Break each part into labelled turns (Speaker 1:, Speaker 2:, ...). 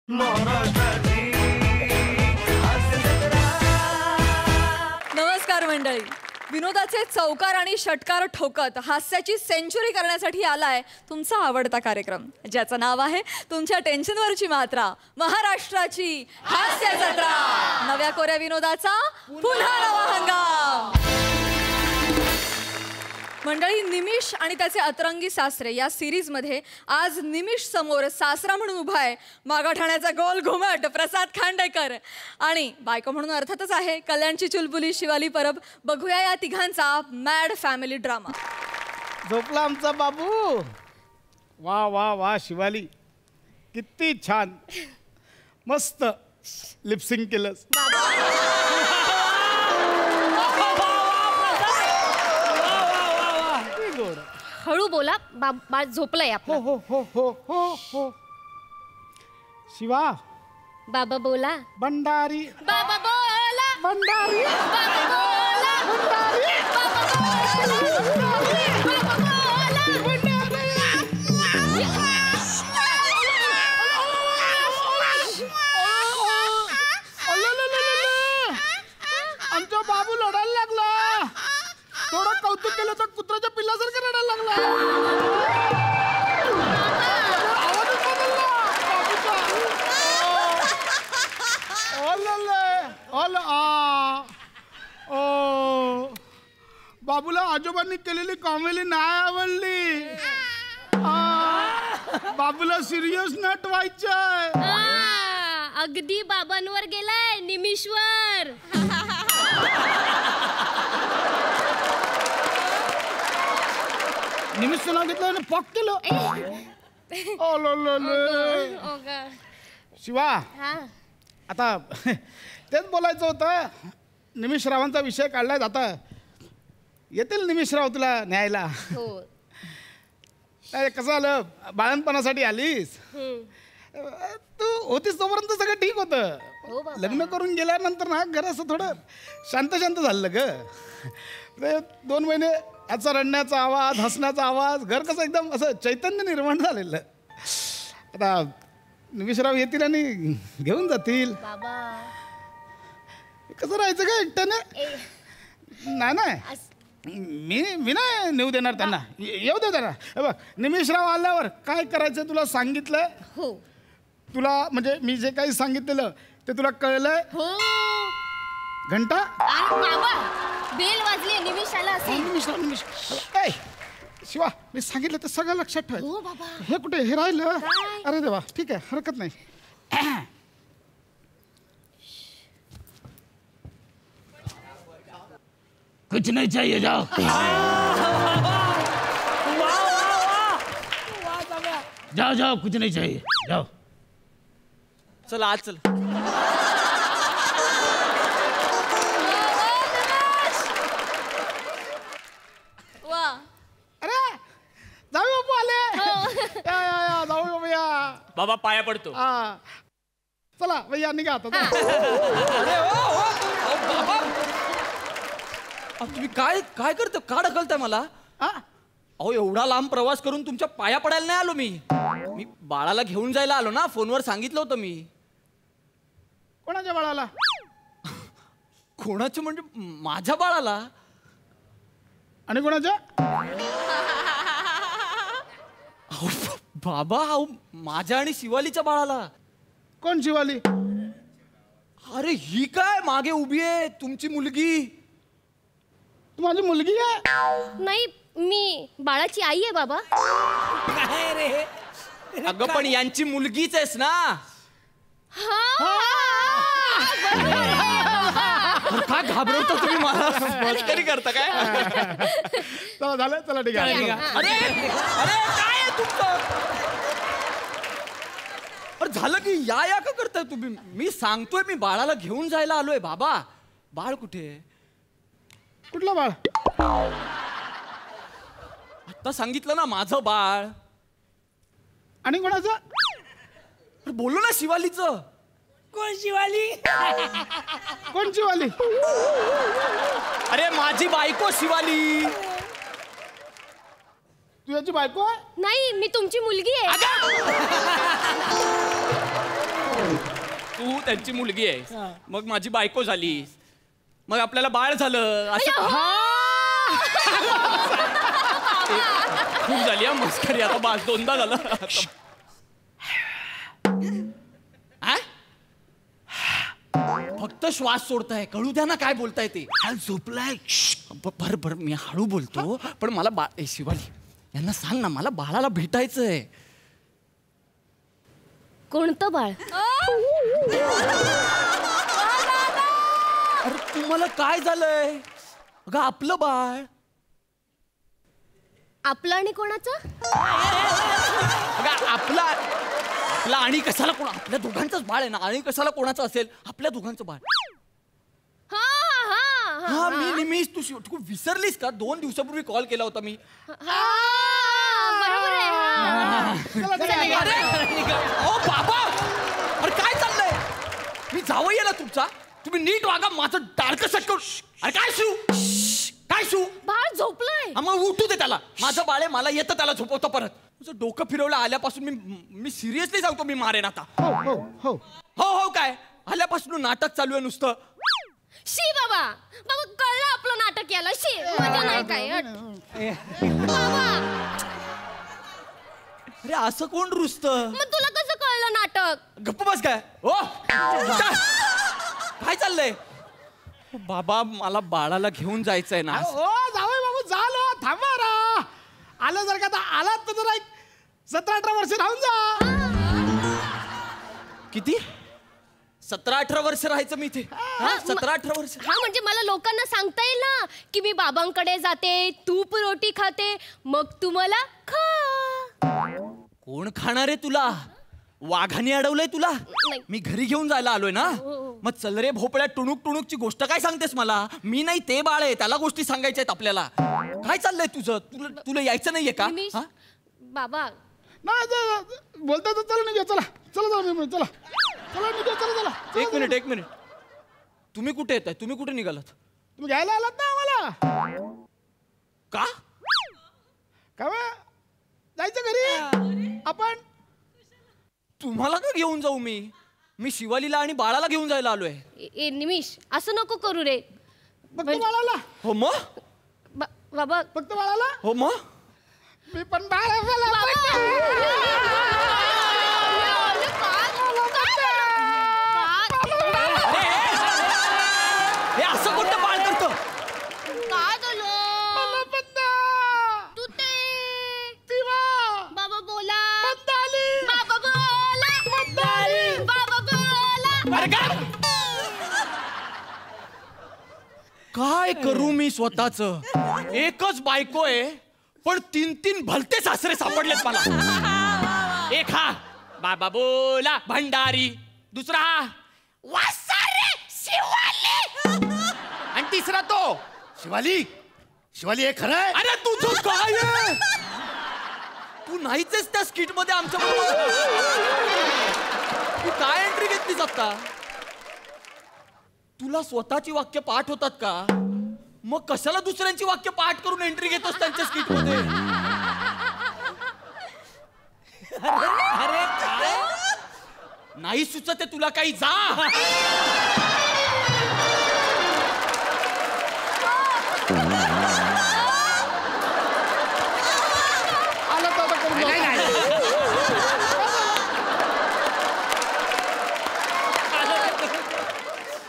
Speaker 1: नमस्कार मंडळी. विनोदाचे चौकार आणि षटकार ठोकत हास्याची सेंचुरी करण्यासाठी आलाय तुमचा आवडता कार्यक्रम, ज्याचं नाव आहे तुमच्या टेन्शनवरची मात्रा, महाराष्ट्राची हास्य जत्रा. नव्या कोऱ्या विनोदाचा पुन्हा नवा हंगाम. मंडळी, निमिष आणि त्याचे अतरंगी सासरे या सिरीज मध्ये आज निमिष समोर सासरा म्हणून उभा आहे मागाठाण्याचा गोल घुमट प्रसाद खांडेकर, आणि बायको म्हणून अर्थातच आहे कल्याणची चुलबुली शिवाली परब. बघूया या तिघांचा मॅड फॅमिली ड्रामा.
Speaker 2: झोपला आमचा बाबू. वा वा वा शिवाली, किती छान, मस्त लिपसिंग केलंस.
Speaker 3: हळू बोला, बाळ झोपलंय आपलं.
Speaker 2: हो हो हो हो हो. शिवा.
Speaker 3: बाबा बोला.
Speaker 2: भंडारी.
Speaker 3: बाबा बोला.
Speaker 2: भंडारी.
Speaker 3: बाबा बोला.
Speaker 2: भंडारी.
Speaker 3: बाबा बोला.
Speaker 2: आमचा बाबू लढायला लागला. थोडं कौतुक केलं तर कुत्र्याच्या पिल्लासारखं रडायला लागला. आवाजच बदलला बाबूचा. बाबूला आजोबांनी केलेली कॉमेडी नाही आवडली. बाबूला सिरियस नट व्हायचंय.
Speaker 3: अगदी बाबांवर गेलाय, निमिषवर.
Speaker 2: निमिषचं नाव घेतलं आणि पॉक केलं. शिवा, आता तेच बोलायचं होतं. निमिषरावांचा विषय काढलाय. आता येतील निमिषराव तुला न्यायला. कसं झालं, बाळणपणासाठी आलीस. तू होतीस तोपर्यंत सगळं ठीक होतं. लग्न करून गेल्यानंतर ना घर असं थोडं शांत शांत झालं ग. 2 महिने याचा रडण्याचा आवाज, हसण्याचा आवाज, घर कसं एकदम असं चैतन्य निर्माण झालेलं. आता निमिषराव येतील आणि घेऊन जातील. कसं राहायचं का एकट्याने? नाही, मी नाही नेऊ देणार त्यांना. येऊ दे त्यांना. बघ, निमिषराव आल्यावर काय करायचं तुला सांगितलंय. तुला म्हणजे मी जे काही सांगितलेलं ते तुला कळलंय. घंटा
Speaker 3: बेल वाजली, निमिष आला असेल.
Speaker 2: निमिष. शिवा, मी सांगितलं तर सगळं लक्षात ठेव. हे कुठे हे राहिलं? अरे देवा, ठीक आहे, हरकत नाही.
Speaker 4: कुछ नहीं चाहिए, जाओ. जाओ जाओ, कुछ नहीं चाहिए, जाओ.
Speaker 5: चला आज चल.
Speaker 2: अरे जाऊ बाबू आले. जाऊ भैया.
Speaker 5: बाबा पाया पडतो.
Speaker 2: चला भैया निघा आता.
Speaker 5: तुम्ही काय काय करता, का ढकलताय मला? अहो, एवढा लांब प्रवास करून तुमच्या पाया पडायला नाही आलो मी बाळाला घेऊन जायला आलो ना. फोनवर सांगितलं होतं मी.
Speaker 2: कोणाच्या बाळाला?
Speaker 5: कोणाच्या म्हणजे माझ्या बाळाला.
Speaker 2: आणि कोणाच्या?
Speaker 5: बाबा, अहो माझ्या आणि शिवालीच्या बाळाला.
Speaker 2: कोण शिवाली?
Speaker 5: अरे ही काय मागे उभी आहे तुमची मुलगी.
Speaker 2: तू माझी मुलगी आहे?
Speaker 3: नाही, मी बाळाची आई आहे बाबा.
Speaker 5: काय रे? अगं पण यांची मुलगीच आहेस ना. काय घाबरवता तुम्ही मला? मस्करी करता काय?
Speaker 2: चला झालं, चला ठीक आहे.
Speaker 5: अरे अरे काय आहे तुमचं? अरे झालं की या का करताय तुम्ही? मी सांगतोय मी बाळाला घेऊन जायला आलोय. बाबा, बाळ कुठे?
Speaker 2: कुठलं बाळ?
Speaker 5: आता सांगितलं ना माझं बाळ.
Speaker 2: आणि कोणाचं?
Speaker 5: अरे बोललो ना, शिवालीचं.
Speaker 4: कोण शिवाली?
Speaker 2: कोण शिवाली?
Speaker 5: अरे माझी बायको शिवाली.
Speaker 2: तू याची बायको आहे?
Speaker 3: नाही, मी तुमची मुलगी आहे.
Speaker 5: तू त्यांची मुलगी आहे, मग माझी बायको झालीस, मग आपल्याला बाळ झालं असं. खूप झाली हा मस्करी, आता बास 2दा झालं. फक्त श्वास सोडताय, कळू द्या ना काय बोलताय ते.
Speaker 4: झोपलाय.
Speaker 5: बर मी हळू बोलतो, पण मला शिवाली यांना सांग ना, मला बाळाला भेटायचंय.
Speaker 3: कोणतं बाळ?
Speaker 5: अरे तुम्हाला काय झालंय? अगं आपलं बाळ.
Speaker 3: आपलं आणि कोणाचं?
Speaker 5: अगं आपला आणि कशाला कोण, आपल्या दोघांचंच बाळ आहे ना, आणि कशाला कोणाचं असेल, आपल्या दोघांचं बाळ.
Speaker 3: हा हा
Speaker 5: हा मी निमिष, तू विसरलीस का? 2 दिवसापूर्वी कॉल केला होता मी.
Speaker 3: बरोबर आहे.
Speaker 5: ओ बाबा, अरे काय चाललंय? मी जावई ना तुमचा, तुम्ही नीट वागा. माझं डाळकं सटकून. अरे काय शिव, काय शिव?
Speaker 3: बाळ झोपलंय.
Speaker 5: मग उठू दे त्याला. माझं बाळ आहे, मला येतं त्याला झोपवतो परत. तुझं डोकं फिरवलं आल्यापासून मी सिरियसली सांगतो, मी मारेन आता. हो काय आल्यापासून नाटक चालू आहे नुसतं.
Speaker 3: शी बाबा, बाबा कळलं आपलं नाटक याला. शी मजा नाही काय. बाबा,
Speaker 5: अरे असं कोण रुसतं?
Speaker 3: मग तुला कसं कळलं नाटक?
Speaker 5: गप्प बस काय. ओ काय चाललंय? बाबा मला बाळाला घेऊन जायचंय ना.
Speaker 2: ओ जावई बाबू झालो, थांबा रा. आलं जर का, आलात तर जरा 17-18 वर्ष राहून जा.
Speaker 5: किती? 17-18 वर्ष राहायचं मी इथे? 17-18 वर्ष?
Speaker 3: हा म्हणजे मला लोकांना सांगता येईल ना की मी बाबांकडे जाते, तूप रोटी खाते, मग तू मला खा.
Speaker 5: कोण खाणार आहे तुला? वाघाने अडवलंय तुला?
Speaker 3: नाही.
Speaker 5: मी घरी घेऊन जायला आलोय ना. मग चल रे भोपळ्या, टुणूक ची गोष्ट काय सांगतेस मला? मी नाही ते बाळ आहे, त्याला गोष्टी सांगायच्या आहेत आपल्याला. काय चाललंय तुझं? तुला यायचं नाहीये का?
Speaker 3: निमिष, बाबा
Speaker 2: नाही बोलता तर चला निघा. चला चला चला.
Speaker 5: एक मिनिट. तुम्ही कुठे येत आहे? तुम्ही कुठे निघालात?
Speaker 2: तुम्ही घ्यायला आलात ना आम्हाला.
Speaker 5: का?
Speaker 2: काय जायचं घरी आपण?
Speaker 5: तुम्हाला का घेऊन जाऊ मी शिवालीला आणि बाळाला घेऊन जायला आलोय.
Speaker 3: निमिष असं नको करू रे.
Speaker 2: फक्त बाळाला?
Speaker 5: हो मग?
Speaker 3: बाबा
Speaker 2: फक्त बाळाला?
Speaker 5: हो मग?
Speaker 2: मी पण बाळ.
Speaker 5: हे असं कोणतं बाळ करतो?
Speaker 3: काय झालं? तू ते बाबा बोला. बाबा बोला. बाबा बोला.
Speaker 5: अरे काय करू मी स्वतःच? एकच बायको आहे, पण 3 भलते सासरे सापडलेत मला. एक हा बाबा बोला भंडारी, दुसरा हा वासारे शिवाली, आणि तिसरा तो
Speaker 4: शिवाली हे खरं आहे?
Speaker 5: अरे तुझं काय आहे? तू नाहीच आहेस त्या स्किट मध्ये आमच्या बरोबर. तू काय एंट्री घेतलीस आता? तुला स्वतःची वाक्य पाठ होतात का? मग कशाला दुसऱ्यांची वाक्य पाठ करून एंट्री घेतोस त्यांच्या स्किट मध्ये? अरे काय नाही सुचत आहे तुला काही? जा.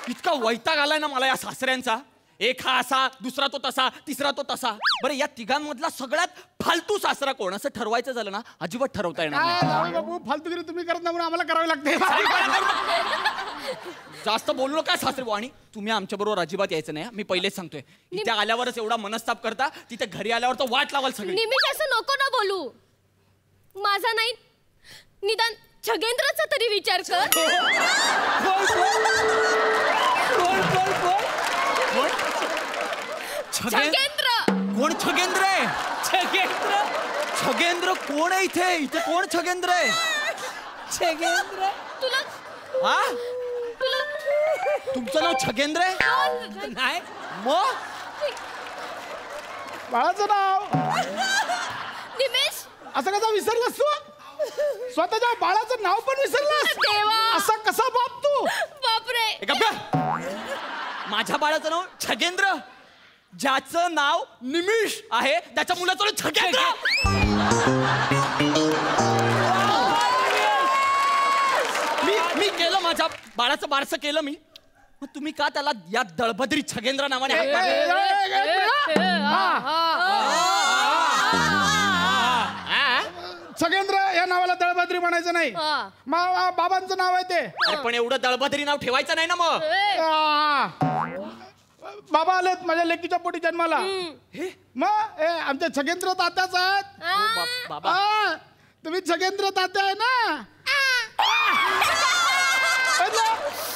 Speaker 5: इतका वैताग आलाय ना मला या सासऱ्यांचा. एक हा असा, दुसरा तो तसा, तिसरा तो तसा. बरं या तिघांमधला सगळ्यात फालतू सासरा कोण? असं ठरवायचं झालं ना, अजिबात ठरवता येणार नाही.
Speaker 2: बाबू फालतूगिरी तुम्ही करत नाही म्हणून आम्हाला करावी लागते.
Speaker 5: जास्त बोललो काय सासरे? आणि तुम्ही आमच्या बरोबर अजिबात यायचं नाही. मी पहिलेच सांगतोय, इथे आल्यावरच एवढा मनस्ताप करता, तिथे घरी आल्यावर तर वाट लावाल सगळी.
Speaker 3: निमिष असं नको ना बोलू. माझा नाही, निदान छगेंद्रचा तरी विचार कर. छगेंद्र.
Speaker 5: कोण छगेंद्र आहे? छगेंद्र कोण आहे इथे? इथे कोण छगेंद्र आहे?
Speaker 3: तुला
Speaker 5: हा? तुमचं नाव छगेंद्र आहे? नाही मग
Speaker 2: बाळाचं नाव
Speaker 3: निमेश
Speaker 2: असं कसं विसरलास तू? स्वतःच्या बाळाचं नाव पण विसरलास?
Speaker 3: देवा.
Speaker 2: असं कसं
Speaker 5: गप्प का? माझ्या बाळाचं नाव छगेंद्र, ज्याचं नाव निमिष आहे त्याच्या मुलाचं नाव छगेंद्र. मी केलं माझ्या बाळाचं बारसं केलं मी. मग तुम्ही का त्याला या दळभद्री छगेंद्र नावाने हाक
Speaker 2: छगेंद्र या नावाला दळभद्री म्हणायचं नाही. बाबांचं नाव आहे ते.
Speaker 5: अरे पण एवढं दळभद्री नाव ठेवायचं नाही ना मग.
Speaker 2: बाबा आलेत माझ्या लेकीच्या पोटी जन्माला. मग आमच्या छगेंद्र तात्याच आहेत.
Speaker 5: बाबा
Speaker 2: तुम्ही छगेंद्र तात्या आहे ना.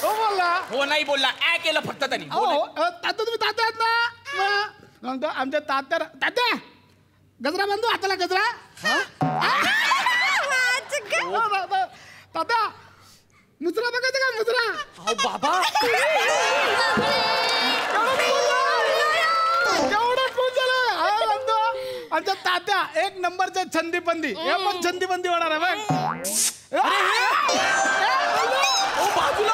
Speaker 2: हो बोलला.
Speaker 5: हो नाही बोलला, ऍ केलं फक्त त्यांनी.
Speaker 2: तात्या तुम्ही तात्या आहेत ना. मग आमच्या तात्या गजरा बांधू हाताला गजरा. तात्या मुजरा बघायचं का मुजरा.
Speaker 5: अहो बाबा
Speaker 2: आमच्या तात्या एक नंबरच्या छंदीबंदी. हे पण छंदीबंदी होणार आहे बघ.
Speaker 5: बाजूला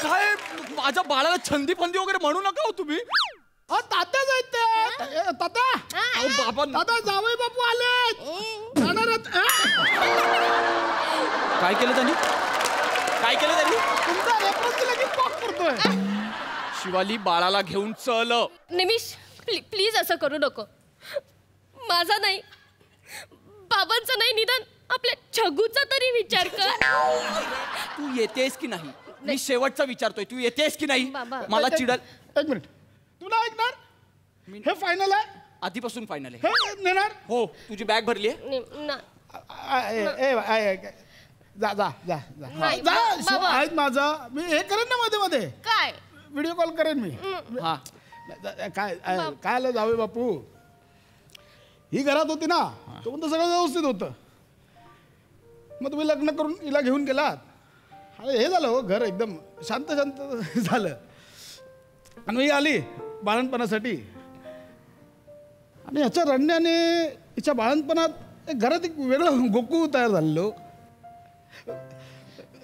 Speaker 5: काय माझ्या बाळाला छंदीपंदी वगैरे म्हणू नका हो तुम्ही.
Speaker 2: तात्याच आहेत ते. तात्या
Speaker 5: अहो बाबा
Speaker 2: तात्या जावई बापू आले.
Speaker 5: काय केलं त्यांनी, काय केलं त्यांनी.
Speaker 2: तुमचा रेफरन्स दिला की पॉक करतोय.
Speaker 5: शिवाली बाळाला घेऊन चल.
Speaker 3: निमिष प्लीज असं करू नको. माझा नाही, बाबांचा नाही, निदान आपल्या छगूचा तरी विचार कर.
Speaker 5: तू येतेस की नाही, मी शेवटचा विचारतोय. तू येतेस की नाही.
Speaker 3: बाबा.
Speaker 5: मला चिडल.
Speaker 2: एक मिनिट तुला ऐकणार. हे फायनल आहे.
Speaker 5: आधीपासून फायनल आहे.
Speaker 2: हे नेणार.
Speaker 5: हो तुझी बॅग भरली आहे.
Speaker 2: जा जा जा
Speaker 3: नाही,
Speaker 2: जा.
Speaker 3: बाबा.
Speaker 2: ऐक माझं, मी हे करेन ना मध्ये मध्ये
Speaker 3: काय
Speaker 2: व्हिडिओ कॉल करेन मी.
Speaker 5: हा
Speaker 2: काय काय आलं जावे बापू. ही घरात होती ना तर सगळं व्यवस्थित होतं. मग तुम्ही लग्न करून हिला घेऊन गेलात. अरे हे झालं हो, घर एकदम शांत शांत झालं. आणि ही आली बाळणपणासाठी. आणि ह्याच्या रडण्याने हिच्या बाळणपणात एक घरात एक वेगळं गोकुळ तयार झालेलो.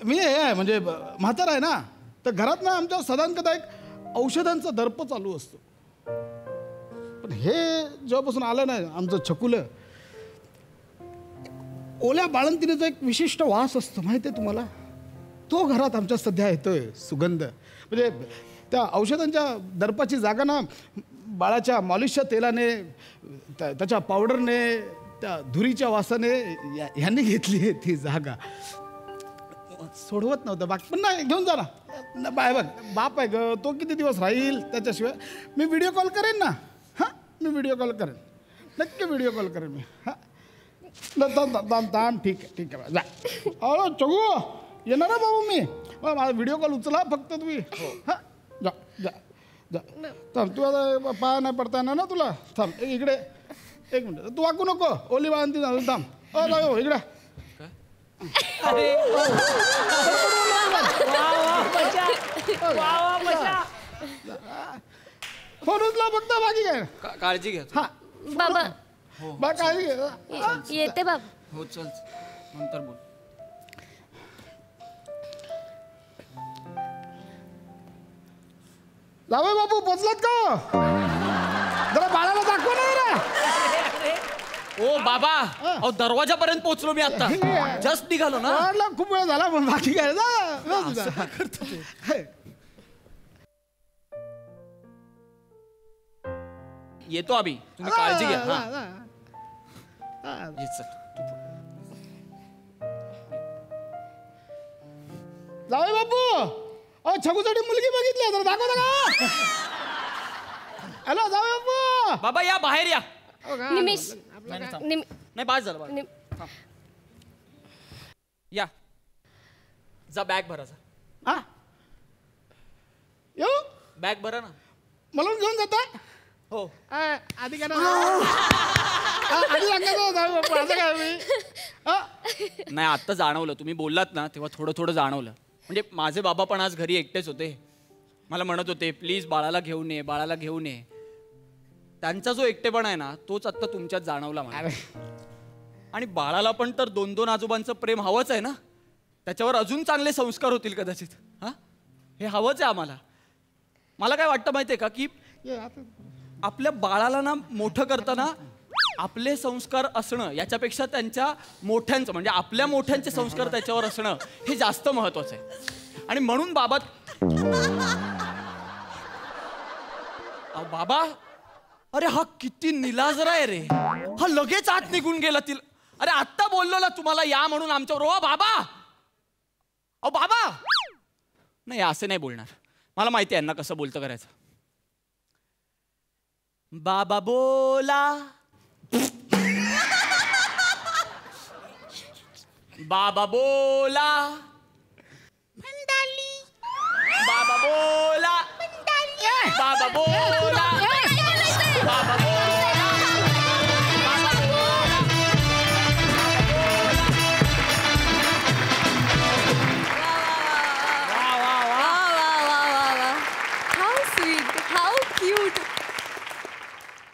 Speaker 2: मी हे आहे म्हणजे म्हातारा आहे ना, तर घरात ना आमच्या सदांकदा एक औषधांचा दर्प चालू असतो. पण हे जेव्हापासून आलं ना आमचं छकुलं, ओल्या बाळंतीनेचा एक विशिष्ट वास असतो माहिती आहे तुम्हाला. तो घरात आमच्या सध्या येतोय सुगंध. म्हणजे त्या औषधांच्या दर्पाची जागा ना बाळाच्या मॉलिशच्या तेलाने, त्याच्या पावडरने, त्या धुरीच्या वासाने ह्यांनी घेतली आहे ती जागा. सोडवत नव्हतं बाकी. पण नाही घेऊन जा ना. बाय बघ बाप आहे ग, तो किती दिवस राहील त्याच्याशिवाय. मी व्हिडिओ कॉल करेन ना. हां मी व्हिडिओ कॉल करेन, नक्की व्हिडिओ कॉल करेन मी. हां ठीक आहे ठीक आहे जा. अहो चगू येणार आहे बाबू मी. माझा व्हिडिओ कॉल उचला फक्त तुम्ही. हां जा जा जा. थांब तू आता पाया नाही पडता येणार ना तुला. थांब इकडे एक मिनिट. तू वाकू नको. ओली बाळंती झाली. थांब जाऊ इकडे. फोन उचला फक्त, बाकी काय.
Speaker 5: काळजी घ्या.
Speaker 2: हा
Speaker 3: बाबा
Speaker 2: बा काळजी घे.
Speaker 3: येते बाबा.
Speaker 5: हो चल नंतर बोल.
Speaker 2: जावई बापू पोचलात का. जरा बाळाला दाखव ना जरा.
Speaker 5: ओ बाबा अहो दरवाजापर्यंत पोहोचलो मी आता. जस्ट निघालो ना.
Speaker 2: वाढला खूप वेळ झाला पण बाकी काय
Speaker 5: येतो आम्ही. तुम्ही काळजी घ्या. ये चल.
Speaker 2: जावई बापू अहो छगूसाठी मुलगी बघितली जरा दाखव का. हॅलो जावई बापू.
Speaker 5: बाबा या बाहेर या.
Speaker 3: निमिष
Speaker 5: नाही बाज झालं बाज. या जा बॅग भरा जा.
Speaker 2: हा येऊ
Speaker 5: बॅग भरा ना.
Speaker 2: मला घेऊन जाता.
Speaker 5: हो
Speaker 2: आधी काय आधी सांगायचं जावई बापू असं काय मी.
Speaker 5: नाही आत्ता जाणवलं तुम्ही बोललात ना तेव्हा थोडं थोडं जाणवलं. म्हणजे माझे बाबा पण आज घरी एकटेच होते. मला म्हणत होते प्लीज बाळाला घेऊन ये, बाळाला घेऊन ये. त्यांचा जो एकटेपणा आहे ना तोच आत्ता तुमच्यात जाणवला मला. आणि बाळाला पण तर 2-2 आजोबांचं प्रेम हवंच आहे ना. त्याच्यावर अजून चांगले संस्कार होतील कदाचित. हा हे हवंच आहे आम्हाला. मला काय वाटतं माहिती आहे का की आपल्या बाळाला ना मोठं करताना आपले संस्कार असणं याच्यापेक्षा त्यांच्या मोठ्यांचं म्हणजे आपल्या मोठ्यांचे संस्कार त्याच्यावर असणं हे जास्त महत्वाचं आहे. आणि म्हणून बाबा बाबा अरे हा किती निलाजरा आहे रे. हा लगेच आत निघून गेला. तिला अरे आत्ता बोललो ना तुम्हाला या म्हणून आमच्यावर. ओ बाबा अहो बाबा नाही असं नाही बोलणार. मला माहिती आहे यांना कसं बोलतं करायचं. बाबा बोला बाबा बोला बाबा बोला बाबा बोला बाबा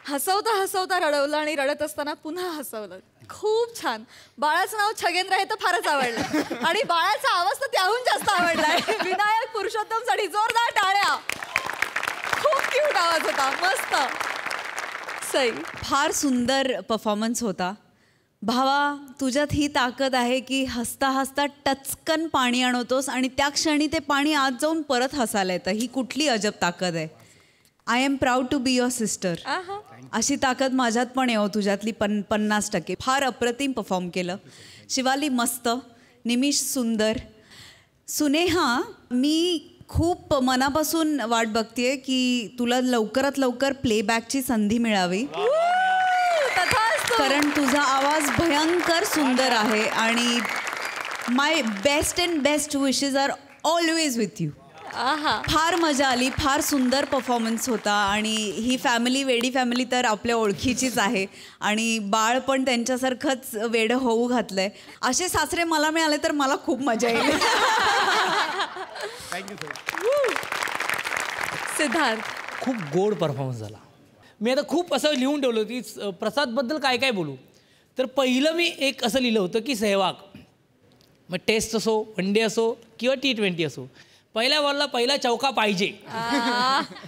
Speaker 1: हसवता हसवता रडवलं आणि रडत असताना पुन्हा हसवलं. खूप छान. बाळाचं नाव छगेंद्र आहे तर फारच आवडलं आणि बाळाचा आवाज तर त्याहून जास्त आवडलाय. विनायक पुरुषोत्तम साठी जोरदार टाळ्या. खूप क्यूट आवाज होता. मस्त. सई
Speaker 6: फार सुंदर परफॉर्मन्स होता. भावा तुझ्यात ही ताकद आहे की हसता हसता टचकन पाणी आणवतोस आणि त्या क्षणी ते पाणी आत जाऊन परत हसायला येतं. ही कुठली अजब ताकद आहे. I am proud to be your sister. अशी ताकद माझ्यात पण आहे हो तुझ्यातली 50%. फार अप्रतिम परफॉर्म केलं. शिवाली मस्त. निमिष सुंदर. सुनेहा मी खूप मनापासून वाट बघतेय की तुला लवकरात लवकर प्लेबॅकची संधी मिळावी कारण तुझा आवाज भयंकर सुंदर आहे आणि my best and best wishes are always with you. फार मजा आली. फार सुंदर परफॉर्मन्स होता आणि ही फॅमिली वेडी फॅमिली तर आपल्या ओळखीचीच आहे आणि बाळ पण त्यांच्यासारखंच वेडं होऊ घातलंय. असे सासरे मला मिळाले तर मला खूप मजा येईल.
Speaker 1: सिद्धार्थ
Speaker 7: खूप गोड परफॉर्मन्स झाला. मी आता खूप असं लिहून ठेवलं की प्रसादबद्दल काय काय बोलू. तर पहिलं मी एक असं लिहिलं होतं की सहवाग मग टेस्ट असो वन डे असो किंवा T20 असो पहिल्या बॉलला पहिला चौका पाहिजे.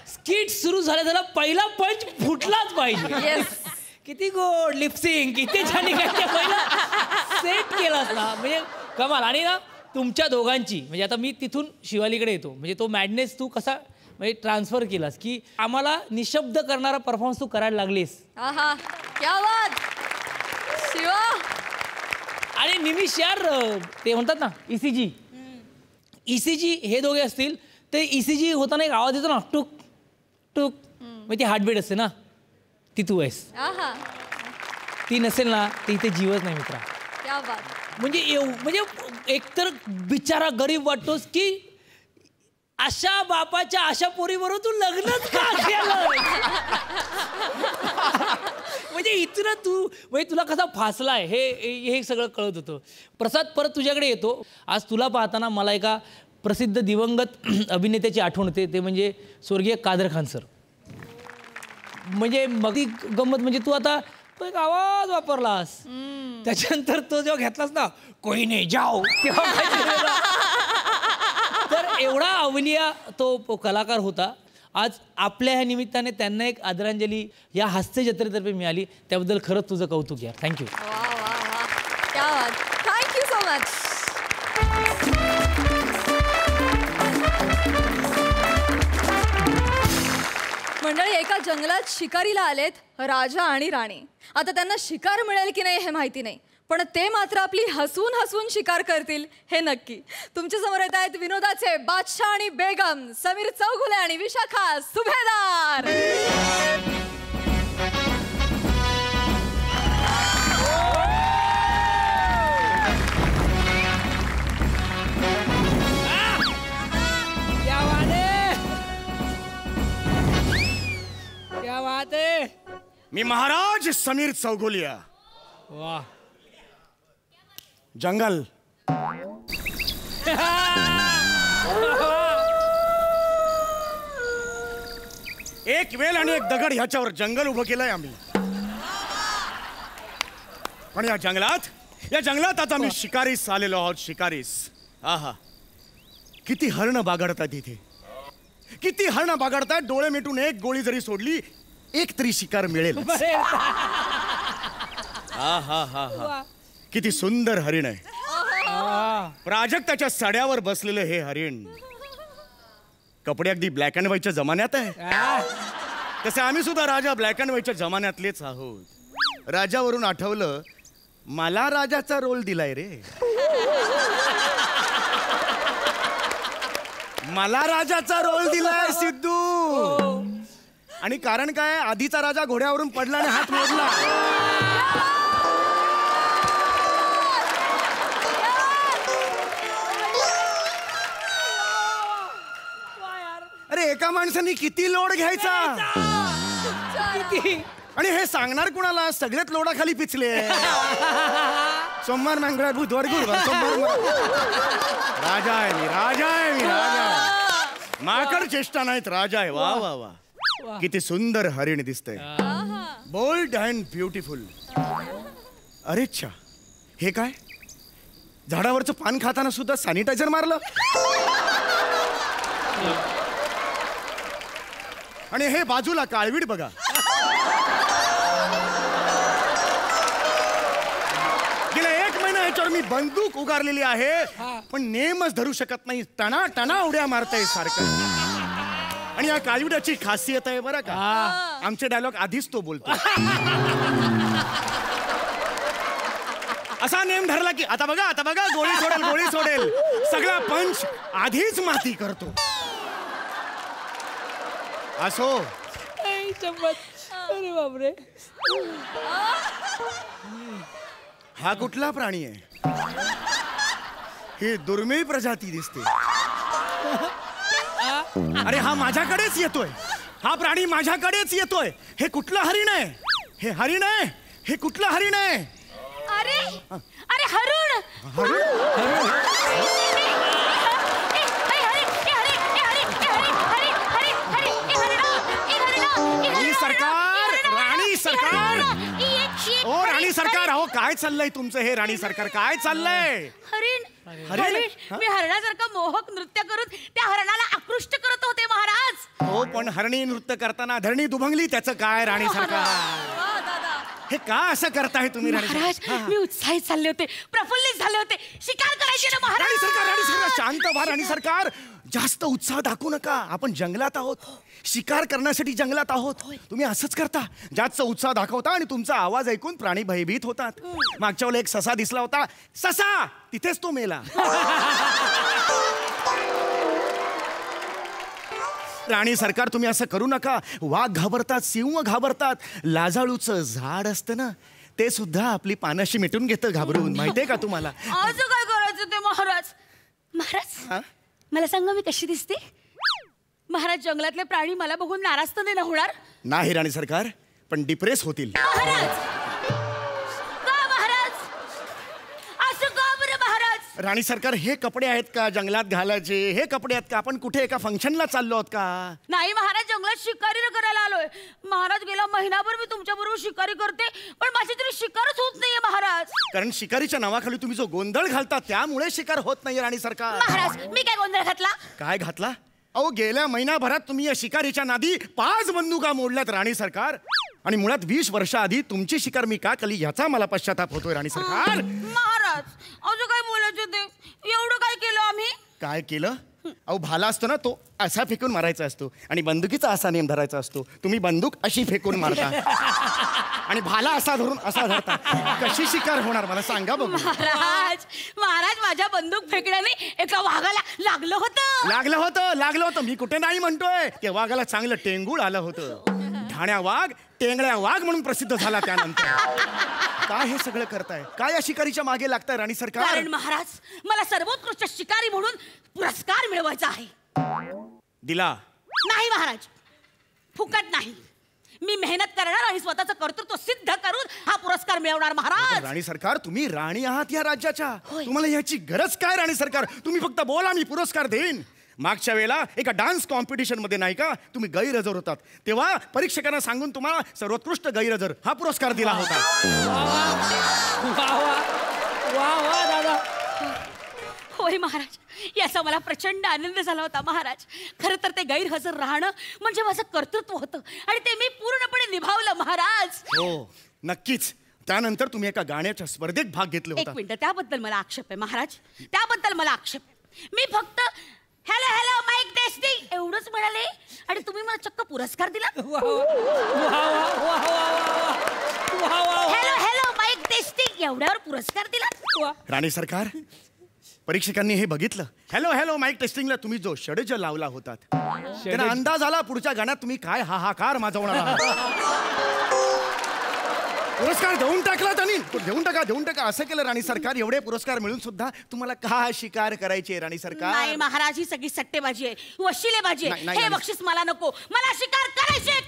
Speaker 7: स्किट सुरू झालं त्याला पहिला पंच फुटलाच पाहिजे. किती गोड लिपसिंग किती छान पहिला सेट केलास ना म्हणजे कमाल. आणि ना तुमच्या दोघांची म्हणजे आता मी तिथून शिवालीकडे येतो म्हणजे तो मॅडनेस तू कसा म्हणजे ट्रान्सफर केलास की आम्हाला निशब्द करणारा परफॉर्मन्स तू करायला लागलीस.
Speaker 1: क्या बात शिवा.
Speaker 7: आणि निमिष यार ते म्हणतात ना ECG हे दोघे असतील ते ECG होताना एक आवाज येतो ना टुक टुक म्हणजे ती हार्टबीट असते ना ती तू आहेस. ती नसेल ना ती इथे जीवच नाही मित्रा.
Speaker 1: क्या बात.
Speaker 7: म्हणजे एकतर बिचारा गरीब वाटतोस की अशा बापाच्या अशा पोरीबरोबर तू लग्नच का केलं. म्हणजे इथं तू म्हणजे तुला कसा फासलाय हे सगळं कळत होतं. प्रसाद परत तुझ्याकडे येतो. आज तुला पाहताना मला एका प्रसिद्ध दिवंगत अभिनेत्याची आठवण होते ते म्हणजे स्वर्गीय कादर खान सर. म्हणजे मग ती गंमत म्हणजे तू आता तो एक आवाज वापरलास त्याच्यानंतर तो जेव्हा घेतलास ना कोई नाही जाओ तेव्हा तर एवढा अवलिया तो कलाकार होता. आज आपल्या ह्या निमित्ताने त्यांना एक आदरांजली या हास्य जत्रेतर्फे मिळाली त्याबद्दल खरंच तुझं कौतुक यार. थँक्यू.
Speaker 1: Thank you so much. मंडळी एका जंगलात शिकारीला आलेत राजा आणि राणी. आता त्यांना शिकार मिळेल की नाही हे माहिती नाही पण ते मात्र आपली हसून हसून शिकार करतील हे नक्की. तुमच्या समोर येत आहेत विनोदाचे बादशाह आणि बेगम समीर चौगुले आणि विशाखा सुभेदार.
Speaker 7: क्या बात है.
Speaker 4: मी महाराज समीर चौगुलिया.
Speaker 7: वाह.
Speaker 4: जंगल एक वेल आणि एक दगड ह्याच्यावर जंगल उभं केलंय आम्ही. पण या जंगलात आता मी शिकारीस आलेलो आहोत. शिकारीस. आहा किती हरण बागडतात इथे. किती हरण बागडतायत, डोळे मिटून एक गोळी जरी सोडली एक तरी शिकार मिळेल. हा हा हा हा, किती सुंदर हरिण आहे. प्राजक्ताच्या सड्यावर बसलेलं हे हरिण. कपडे अगदी ब्लॅक अँड व्हाईटच्या जमान्यात आहे. तसे आम्ही सुद्धा राजा ब्लॅक अँड व्हाईटच्या जमान्यातलेच आहोत. राजावरून आठवलं, मला राजाचा रोल दिलाय रे. मला राजाचा रोल दिलाय सिद्धू. आणि कारण काय, आधीचा राजा घोड्यावरून पडला आणि हात मोडला. अरे एका माणसाने किती लोड घ्यायचा. आणि हे सांगणार कुणाला, सगळेच लोडाखाली पिचले. सोमवार मंगळवार बुधवार गुरुवार सोमवार. राजा आहे मी, राजा आहे मी, राजा. माकड चेष्टा नाहीत, राजा आहे. वा वा वा, किती सुंदर हरिण दिसतंय. Bold and beautiful. अरे अच्छा, हे काय, झाडावरचं पान खाताना सुद्धा सॅनिटायझर मारलं. आणि हे बाजूला काळवीड बघा. गेल्या 1 महिना याच्यावर मी बंदूक उगारलेली आहे, पण नेमच धरू शकत नाही. टणा टणा उड्या मारताय सारखं. आणि या काळविडाची खासियत आहे बरं का, आमचे डायलॉग आधीच तो बोलतो. असा नेम धरला की आता बघा, आता बघा, गोळी सोडेल, गोळी सोडेल. सगळा पंच आधीच माती करतो. असो.
Speaker 7: अरे बापरे,
Speaker 4: हा कुठला प्राणी आहे. ही दुर्मिळ प्रजाती दिसते. अरे हा माझ्याकडेच येतोय. हा प्राणी माझ्याकडेच येतोय. हे कुठलं हरिण आहे. हे हरिण आहे. हे कुठलं हरिण आहे.
Speaker 3: अरे अरे हरुण.
Speaker 4: राणी सरकार, राणी सरकार, ओ राणी सरकार, अहो काय चाललंय तुमचं हे. राणी सरकार काय चाललंय.
Speaker 3: हरिण.
Speaker 4: हरिण?
Speaker 3: मी हरणासारखं मोहक नृत्य करून त्या हरणाला आकृष्ट करत होते महाराज.
Speaker 4: हो पण हरणी नृत्य करताना धरणी दुभंगली, त्याचं काय राणी सरकार. हे का असं करताय तुम्ही राणी
Speaker 3: महाराज. मी उत्साहित झाले होते, प्रफुल्लित झाले होते. शिकार करायची ना महाराज.
Speaker 4: राणी सरकार, राणी सरकार शांत व्हा. राणी सरकार जास्त उत्साह दाखवू नका. आपण जंगलात आहोत, शिकार करण्यासाठी जंगलात आहोत. तुम्ही असंच करता, जास्त उत्साह दाखवता आणि तुमचा आवाज ऐकून प्राणी भयभीत होतात. मागच्या वेळेला एक ससा दिसला होता. ससा तिथेच तो मेला. राणी सरकार तुम्ही असं करू नका. वाघ घाबरतात, सिंह घाबरतात. लाजाळूचं झाड असतं ना, ते सुद्धा आपली पानाशी मिटून घेतं घाबरून. माहितीये का तुम्हाला.
Speaker 3: आज काय करायचं ते महाराज. महाराज मला सांगा, मी कशी दिसते. महाराज जंगलातले प्राणी मला बघून नाराज तर नाही होणार.
Speaker 4: नाही राणी सरकार, पण डिप्रेस होतील.
Speaker 3: महाराज का महाराज, असं का बरं महाराज.
Speaker 4: राणी सरकार हे कपडे आहेत का जंगलात घालायचे. हे कपडे आहेत का आपण कुठे एका फंक्शनला चाललो आहोत का.
Speaker 3: नाही महाराज, जंगलात शिकारी करायला आलोय. महाराज गेला महिनाभर मी तुमच्या बरोबर शिकारी करते, पण माझी तरी शिकारच होत नाहीये महाराज.
Speaker 4: कारण शिकारीच्या नावाखाली तुम्ही जो गोंधळ घालता त्यामुळे शिकार होत नाही राणी सरकार.
Speaker 3: महाराज मी काय गोंधळ घातला.
Speaker 4: काय घातला. अहो गेल्या महिनाभरात तुम्ही या शिकारीच्या नादी 5 बंदुका मोडल्यात राणी सरकार. आणि मुळात 20 वर्षाआधी तुमची शिकार मी का केली याचा मला पश्चाताप होतोय राणी सरकार.
Speaker 3: महाराज अजून काय बोलायचं ते. एवढं काय केलं आम्ही.
Speaker 4: काय केलं. अहो भाला असतो ना, तो असा फेकून मारायचा असतो आणि बंदुकीचा असा नेम धरायचा असतो. तुम्ही बंदूक अशी फेकून मारता आणि भाला असा धरून असा धरता. कशी शिकार होणार मला सांगा बघू.
Speaker 3: महाराज महाराज माझ्या बंदूक फेकण्याने एका वाघाला लागलं होतं.
Speaker 4: लागलं होतं. मी कुठे नाही म्हणतोय. त्या वाघाला चांगलं टेंगूळ आलं होतं. ठाण्या वाघ टेंगड्या वाघ म्हणून प्रसिद्ध झाला त्यानंतर. काय हे सगळं करताय. काय या शिकारीच्या मागे लागताय राणी सरकार.
Speaker 3: कारण महाराज मला सर्वोत्कृष्ट शिकारी म्हणून पुरस्कार मिळवायचा आहे.
Speaker 4: दिला
Speaker 3: नाही महाराज, फुकट नाही. मी मेहनत करणार आणि स्वतःचं कर्तृत्व सिद्ध करून हा पुरस्कार मिळवणार महाराज.
Speaker 4: राणी सरकार तुम्ही राणी आहात या राज्याच्या. तुम्हाला याची गरज काय राणी सरकार. तुम्ही फक्त बोला, मी पुरस्कार देईन. मागच्या वेळेला एका डान्स कॉम्पिटिशन मध्ये नाही का तुम्ही गैरहजर होतात, तेव्हा परीक्षकांना सांगून तुम्हाला सर्वोत्कृष्ट गैरहजर हा पुरस्कार दिला होता.
Speaker 7: वा वा वा वा दादा.
Speaker 8: होय महाराज, याचा मला प्रचंड आनंद झाला होता महाराज. खरं तर ते गैरहजर राहणं म्हणजे माझं कर्तृत्व होतं आणि ते मी पूर्णपणे निभावलं महाराज.
Speaker 4: हो नक्कीच. त्यानंतर तुम्ही एका गाण्याच्या स्पर्धेत भाग घेतला
Speaker 8: एक
Speaker 4: होता.
Speaker 8: मिनिट, त्याबद्दल मला आक्षेप आहे महाराज, त्याबद्दल मला आक्षेप आहे. मी फक्त हॅलो हॅलो माईक टेस्टिंग एवढंच म्हणाले आणि तुम्ही मला चक्क पुरस्कार दिला. हॅलो हॅलो माईक टेस्टिंग एवढ्यावर पुरस्कार दिला.
Speaker 4: राणी सरकार, परीक्षकांनी हे बघितलं. हॅलो हॅलो माईक टेस्टिंगला तुम्ही जो षडज लावला होतात त्यांना अंदाज आला पुढच्या गाण्यात तुम्ही काय हाहाकार माजवणार आहात. पुरस्कार देऊन टाकला त्यांनी. देऊन टाका असं केलं राणी सरकार. एवढे पुरस्कार मिळून सुद्धा तुम्हाला का शिकार करायची राणी सरकार?
Speaker 8: नाही महाराज, ही सगळी सट्टेबाजी आहे, वशिलेबाजी आहे. हे बक्षीस मला नको, मला शिकार करायचे.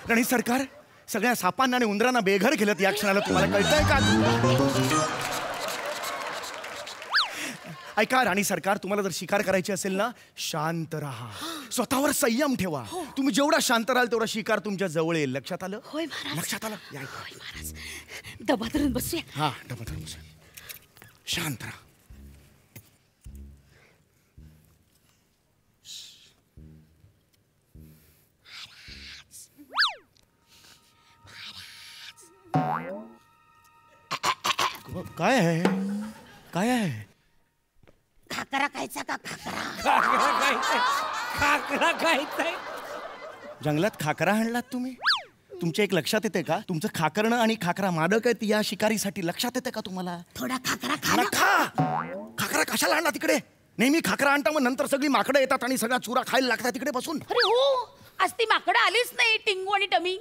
Speaker 4: राणी सरकार सगळ्या सापांना आणि उंदरांना बेघर केलं या क्षणाला. तुम्हाला कळतंय का? ऐका राणी सरकार, तुम्हाला जर शिकार करायची असेल ना, शांत राहा, स्वतःवर संयम ठेवा. तुम्ही जेवढा शांत राहाल तेवढा शिकार तुमच्या जवळ येईल. लक्षात आलं?
Speaker 8: होय महाराज.
Speaker 4: लक्षात आलं?
Speaker 8: होय महाराज. दबा धरून बसूया.
Speaker 4: हा डबा धरून बसूया. शांत राहा. काय आहे? काय आहे?
Speaker 8: खाकरा खायचा का?
Speaker 7: खाकरा खायचंय.
Speaker 4: जंगलात खाकरा आणलात तुम्ही? तुमच्या एक लक्षात येते का? तुमचं खाकरणं आणि खाकरा मादक आहेत या शिकारीसाठी. लक्षात येते का तुम्हाला?
Speaker 8: थोडा खाकरा
Speaker 4: खाकरा कशाला आणला तिकडे? नेहमी खाकरा आणता मग नंतर सगळी माकडं येतात आणि सगळा चुरा खायला लागतात तिकडे बसून.
Speaker 8: अरे हो, आज ती माकडं आलीच नाही, टिंगू आणि टमी.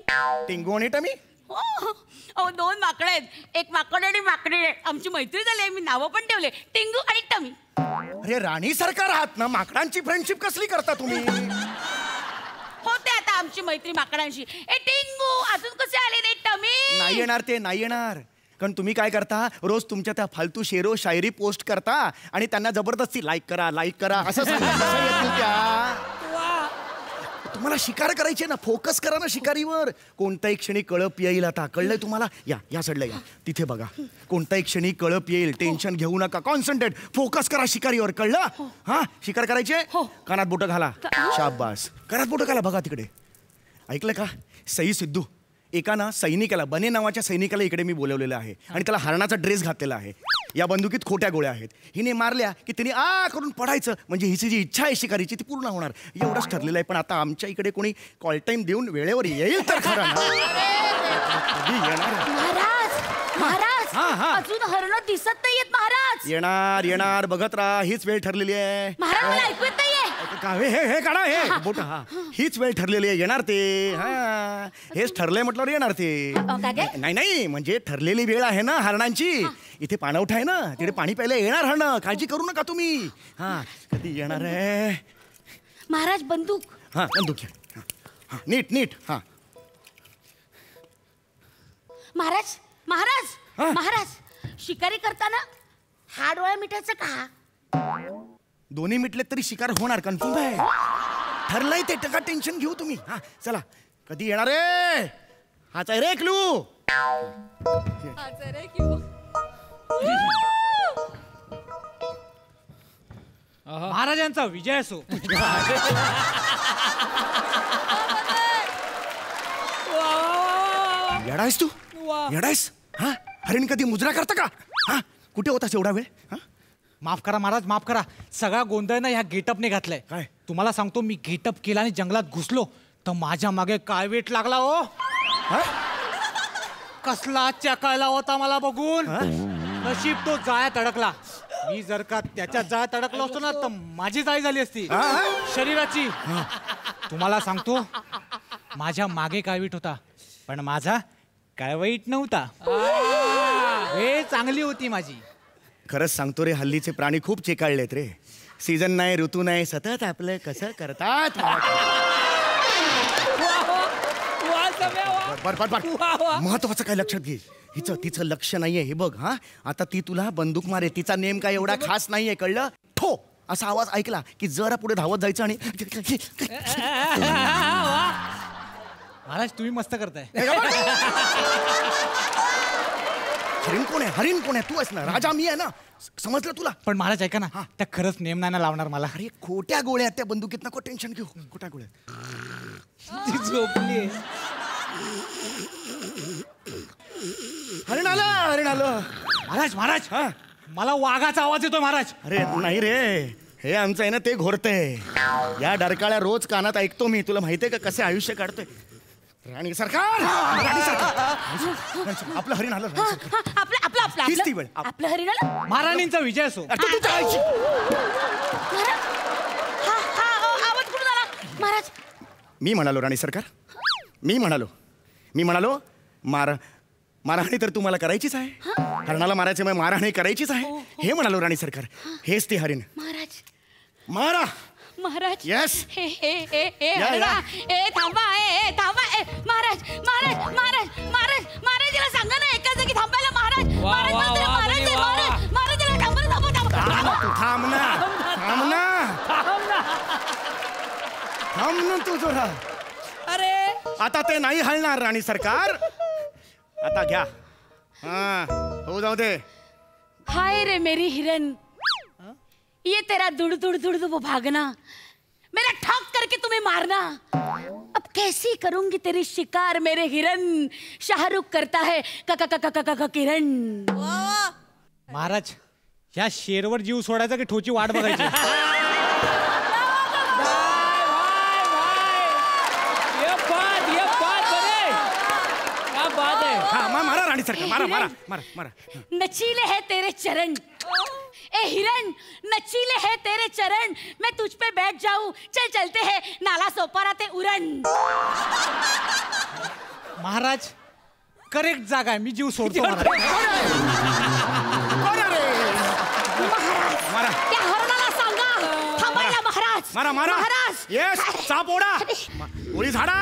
Speaker 4: टिंगू आणि टमी?
Speaker 8: हो, 2 माकडं आहेत, एक माकड आणि माकडी आहे. आमची मैत्री झाली, मी नावं पण ठेवले, टिंगू आणि टमी.
Speaker 4: अरे राणी सरकार आहात ना, माकडांची फ्रेंडशिप कसली करता तुम्ही?
Speaker 8: होते आता आमची मैत्री माकडांशी. ए टिंगू, अजून कसे आले नाही टमी?
Speaker 4: नाही येणार ते, नाही येणार. कारण तुम्ही काय करता, रोज तुमच्या त्या फालतू शेरो शायरी पोस्ट करता आणि त्यांना जबरदस्ती लाईक करा असं सांगता. तुम्हाला शिकार करायचे ना, फोकस करा ना शिकारीवर. कोणत्याही क्षणी कळप येईल. आता कळलंय तुम्हाला? या साईडला या, तिथे बघा. कोणत्याही क्षणी कळप येईल, टेन्शन घेऊ नका, कॉन्सन्ट्रेट, फोकस करा शिकारीवर. कळलं? हा, शिकार करायचे. कानात बोटं घाला. शाबास, कानात बोटं घाला. बघा तिकडे. ऐकलं का? सई सिद्धू, एका ना सैनिकाला, बने नावाच्या सैनिकाला इकडे मी बोलवलेलं आहे आणि त्याला हरणाचा ड्रेस घातलेला आहे. या बंदुकीत खोट्या गोळ्या आहेत. हिने मारल्या की तिने करून पडायचं, म्हणजे हिची जी इच्छा आहे शिकारीची ती पूर्ण होणार. एवढंच ठरलेलं आहे. पण आता आमच्या इकडे कोणी कॉल टाइम देऊन वेळेवर येईल तर खरं ना.
Speaker 8: महाराज, अजून हरण दिसत नाहीयेत महाराज.
Speaker 4: येणार बघत राहा. हीच वेळ ठरलेली आहे
Speaker 8: महाराज, मला ऐकू येत नाहीये.
Speaker 4: हे काढा हे बोट. हीच वेळ ठरलेली आहे. येणार ते. हेच ठरलंय म्हटल्यावर येणार ते. नाही म्हणजे ठरलेली वेळ आहे ना हरणांची. इथे पाणवठा आहे ना, तिकडे पाणी प्यायला येणार हरण. काळजी करू नका तुम्ही. कधी येणार आहे
Speaker 8: महाराज? बंदूक.
Speaker 4: बंदूक नीट.
Speaker 8: महाराज महाराज महाराज, शिकारी करताना हा डोळा मिठायचा का?
Speaker 4: दोन्ही मिटले तरी शिकार होणार. कन्फर्म आहे. ठरलंय ते. टका टेन्शन घेऊ तुम्ही. चला. कधी येणार रे? हाच आहे रे क्लू.
Speaker 7: महाराजांचा विजय असो.
Speaker 4: येडायस तू? येडायस? हरिण कधी मुजरा करता का? कुठे होतास एवढा वेळ?
Speaker 7: माफ करा महाराज, माफ करा. सगळा गोंधळ ना ह्या गेटअपने घातलाय.
Speaker 4: काय?
Speaker 7: तुम्हाला सांगतो, मी गेटअप केला आणि जंगलात घुसलो तर माझ्या मागे काय वेट लागला हो. कसला चकायला होता मला बघून. नशीब तो जाळ्यात अडकला. मी जर का त्याच्या जाळ्यात अडकलो असतो ना तर माझी जाळी झाली असती शरीराची. तुम्हाला सांगतो, माझ्या मागे काळवीट होता पण माझा काळवीट नव्हता. हे चांगली होती माझी.
Speaker 4: खरंच सांगतो रे, हल्लीचे प्राणी खूप चेकाळलेत रे. सीझन नाही, ऋतू नाही, सतत आपलं कसं करतात. महत्वाचं काय लक्षात घे. तिचं लक्ष नाहीये हे बघ. आता ती तुला बंदूक मारे. तिचा नेम काय एवढा खास नाहीये. कळलं? ठो असा आवाज ऐकला की जरा पुढे धावत जायचं आणि
Speaker 7: महाराज तुम्ही मस्त करताय.
Speaker 4: हरिण कोण आहे? हरिण कोण आहे? तू आहेस ना, राजा मी आहे ना, समजलं तुला?
Speaker 9: पण महाराज ऐका ना, त्या खरंच नेम नाही ना लावणार मला.
Speaker 4: अरे खोट्या गोळ्या त्या बंदुकीत, नको टेन्शन घेऊ. खोट्या गोळ्या.
Speaker 7: ती झोपली.
Speaker 4: हरिण आलं, हरिण आलं.
Speaker 9: महाराज महाराज मला वाघाचा आवाज येतोय महाराज.
Speaker 4: अरे नाही रे, हे आमचं आहे ना ते घोरतंय. या डरकाळ्या रोज कानात ऐकतो मी. तुला माहितीये का कसे आयुष्य काढतोय? राणी सरकार, राणी सरकार. आपलं हरिण आलं. हीच ती वेळ.
Speaker 8: आपलं हरिण आलं.
Speaker 9: महाराणींचा विजय असो.
Speaker 8: आवाज कुठून आला महाराज?
Speaker 4: मी म्हणालो राणी सरकार, मी म्हणालो मारहाणी तर तुम्हाला करायचीच आहे. हरणाला मारायचे मग मारहाणी करायचीच आहे. हे म्हणालो राणी सरकार. हेच ते हरिण.
Speaker 8: महाराज
Speaker 4: मारा
Speaker 8: महाराज.
Speaker 4: Yes.
Speaker 8: थांबा महाराज महाराज महाराज महाराज महाराज याला सांगा ना एका जागी थांबायला. महाराज महाराज महाराज याला थांबा.
Speaker 4: थांब ना तू जरा.
Speaker 1: अरे
Speaker 4: आता ते नाही हलणार राणी सरकार. आता घ्या. हो जाऊ दे.
Speaker 8: हाय रे मेरी हिरन, ये तेरा दुड़ दुड़ दुड़ वो भागना, मेरा ठोक करके तुम्हें मारना. अब कैसी करूंगी तेरी शिकार मेरे हिरन. शाहरुख करता है किरण.
Speaker 9: महाराज ह्या शेरवर जीव सोडायचा की ठोची वाट बघायची?
Speaker 4: मारा राणी सरकार, मारा मारा मारा मारा.
Speaker 8: नचीले है तेरे चरण ए हिरन, नचीले है तेरे चरण. मैं तुझ पे बैठ जाऊं, चल चलते हैं नाला सोपारा ते उरण.
Speaker 9: महाराज करेक्ट जागा आहे, मी जीव सोडतो.
Speaker 8: महाराज त्या हरणाला सांगा थांबायला. महाराज
Speaker 4: मारा मारा.
Speaker 8: महाराज
Speaker 4: येस, साप ओढा, गोळी झाडा.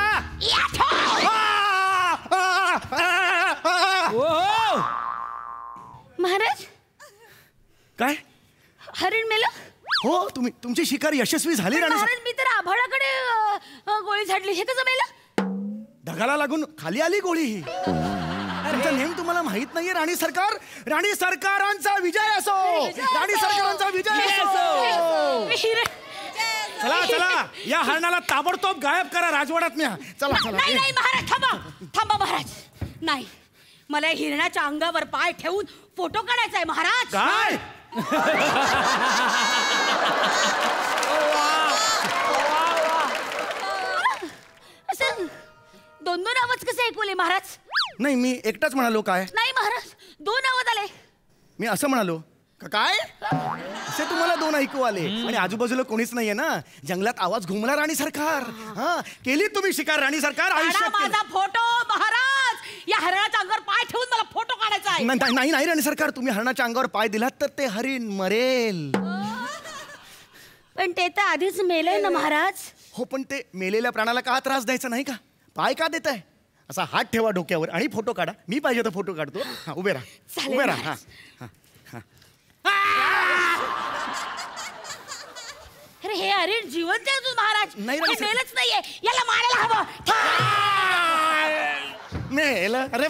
Speaker 8: महाराज
Speaker 4: काय
Speaker 8: हरिण मेलं?
Speaker 4: हो, तुमची शिकार यशस्वी झाली राणी.
Speaker 8: महाराज मी तर आभाळाकडे गोळी झाडली, हे कसं मेलं?
Speaker 4: ढगाला लागून खाली आली गोळी. तुमचा नेम तुम्हाला माहित नाहीये राणी सरकार. राणी सरकारांचा विजय असो. राणी सरकारांचा विजय असो. चला चला, या हरणाला ताबडतोब गायब करा राजवाड्यात. चला चला.
Speaker 8: नाही नाही महाराज, थांबा महाराज. नाही, मला हिरणाच्या अंगावर पाय ठेवून फोटो काढायचा आहे महाराज.
Speaker 4: काय?
Speaker 8: असं दोन दोन आवाज कसे ऐकवले महाराज?
Speaker 4: नाही, मी एकटाच म्हणालो. काय?
Speaker 8: नाही महाराज, दोन आवाज आले.
Speaker 4: मी असं म्हणालो काय? असे तुम्हाला दोन ऐकू आले आणि आजूबाजूला कोणीच नाहीये ना. जंगलात आवाज घुमला राणी सरकार. केली तुम्ही शिकार राणी सरकार. आयुष्यात
Speaker 8: माझा फोटो महाराज. या हरणाच्या अंगावर पाय ठेवून मला फोटो काढायचा आहे.
Speaker 4: नाही नाही राणी सरकार, तुम्ही हरणाच्या अंगावर पाय दिलात तर ते हरिण मरेल.
Speaker 8: पण ते तर आधीच मेलंय ना महाराज.
Speaker 4: हो, पण ते मेलेल्या प्राणाला का त्रास द्यायचा नाही का? पाय का देताय? असा हात ठेवा डोक्यावर आणि फोटो काढा. मी पाहिजे तर फोटो काढतो. उभे राहा, उभे राहा.
Speaker 8: अरे हे हरिण जिवंत आहे अजून महाराज.
Speaker 4: नाही,
Speaker 8: हे मेलच नाहीये, याला मारायला हवं.
Speaker 4: मेलं. अरे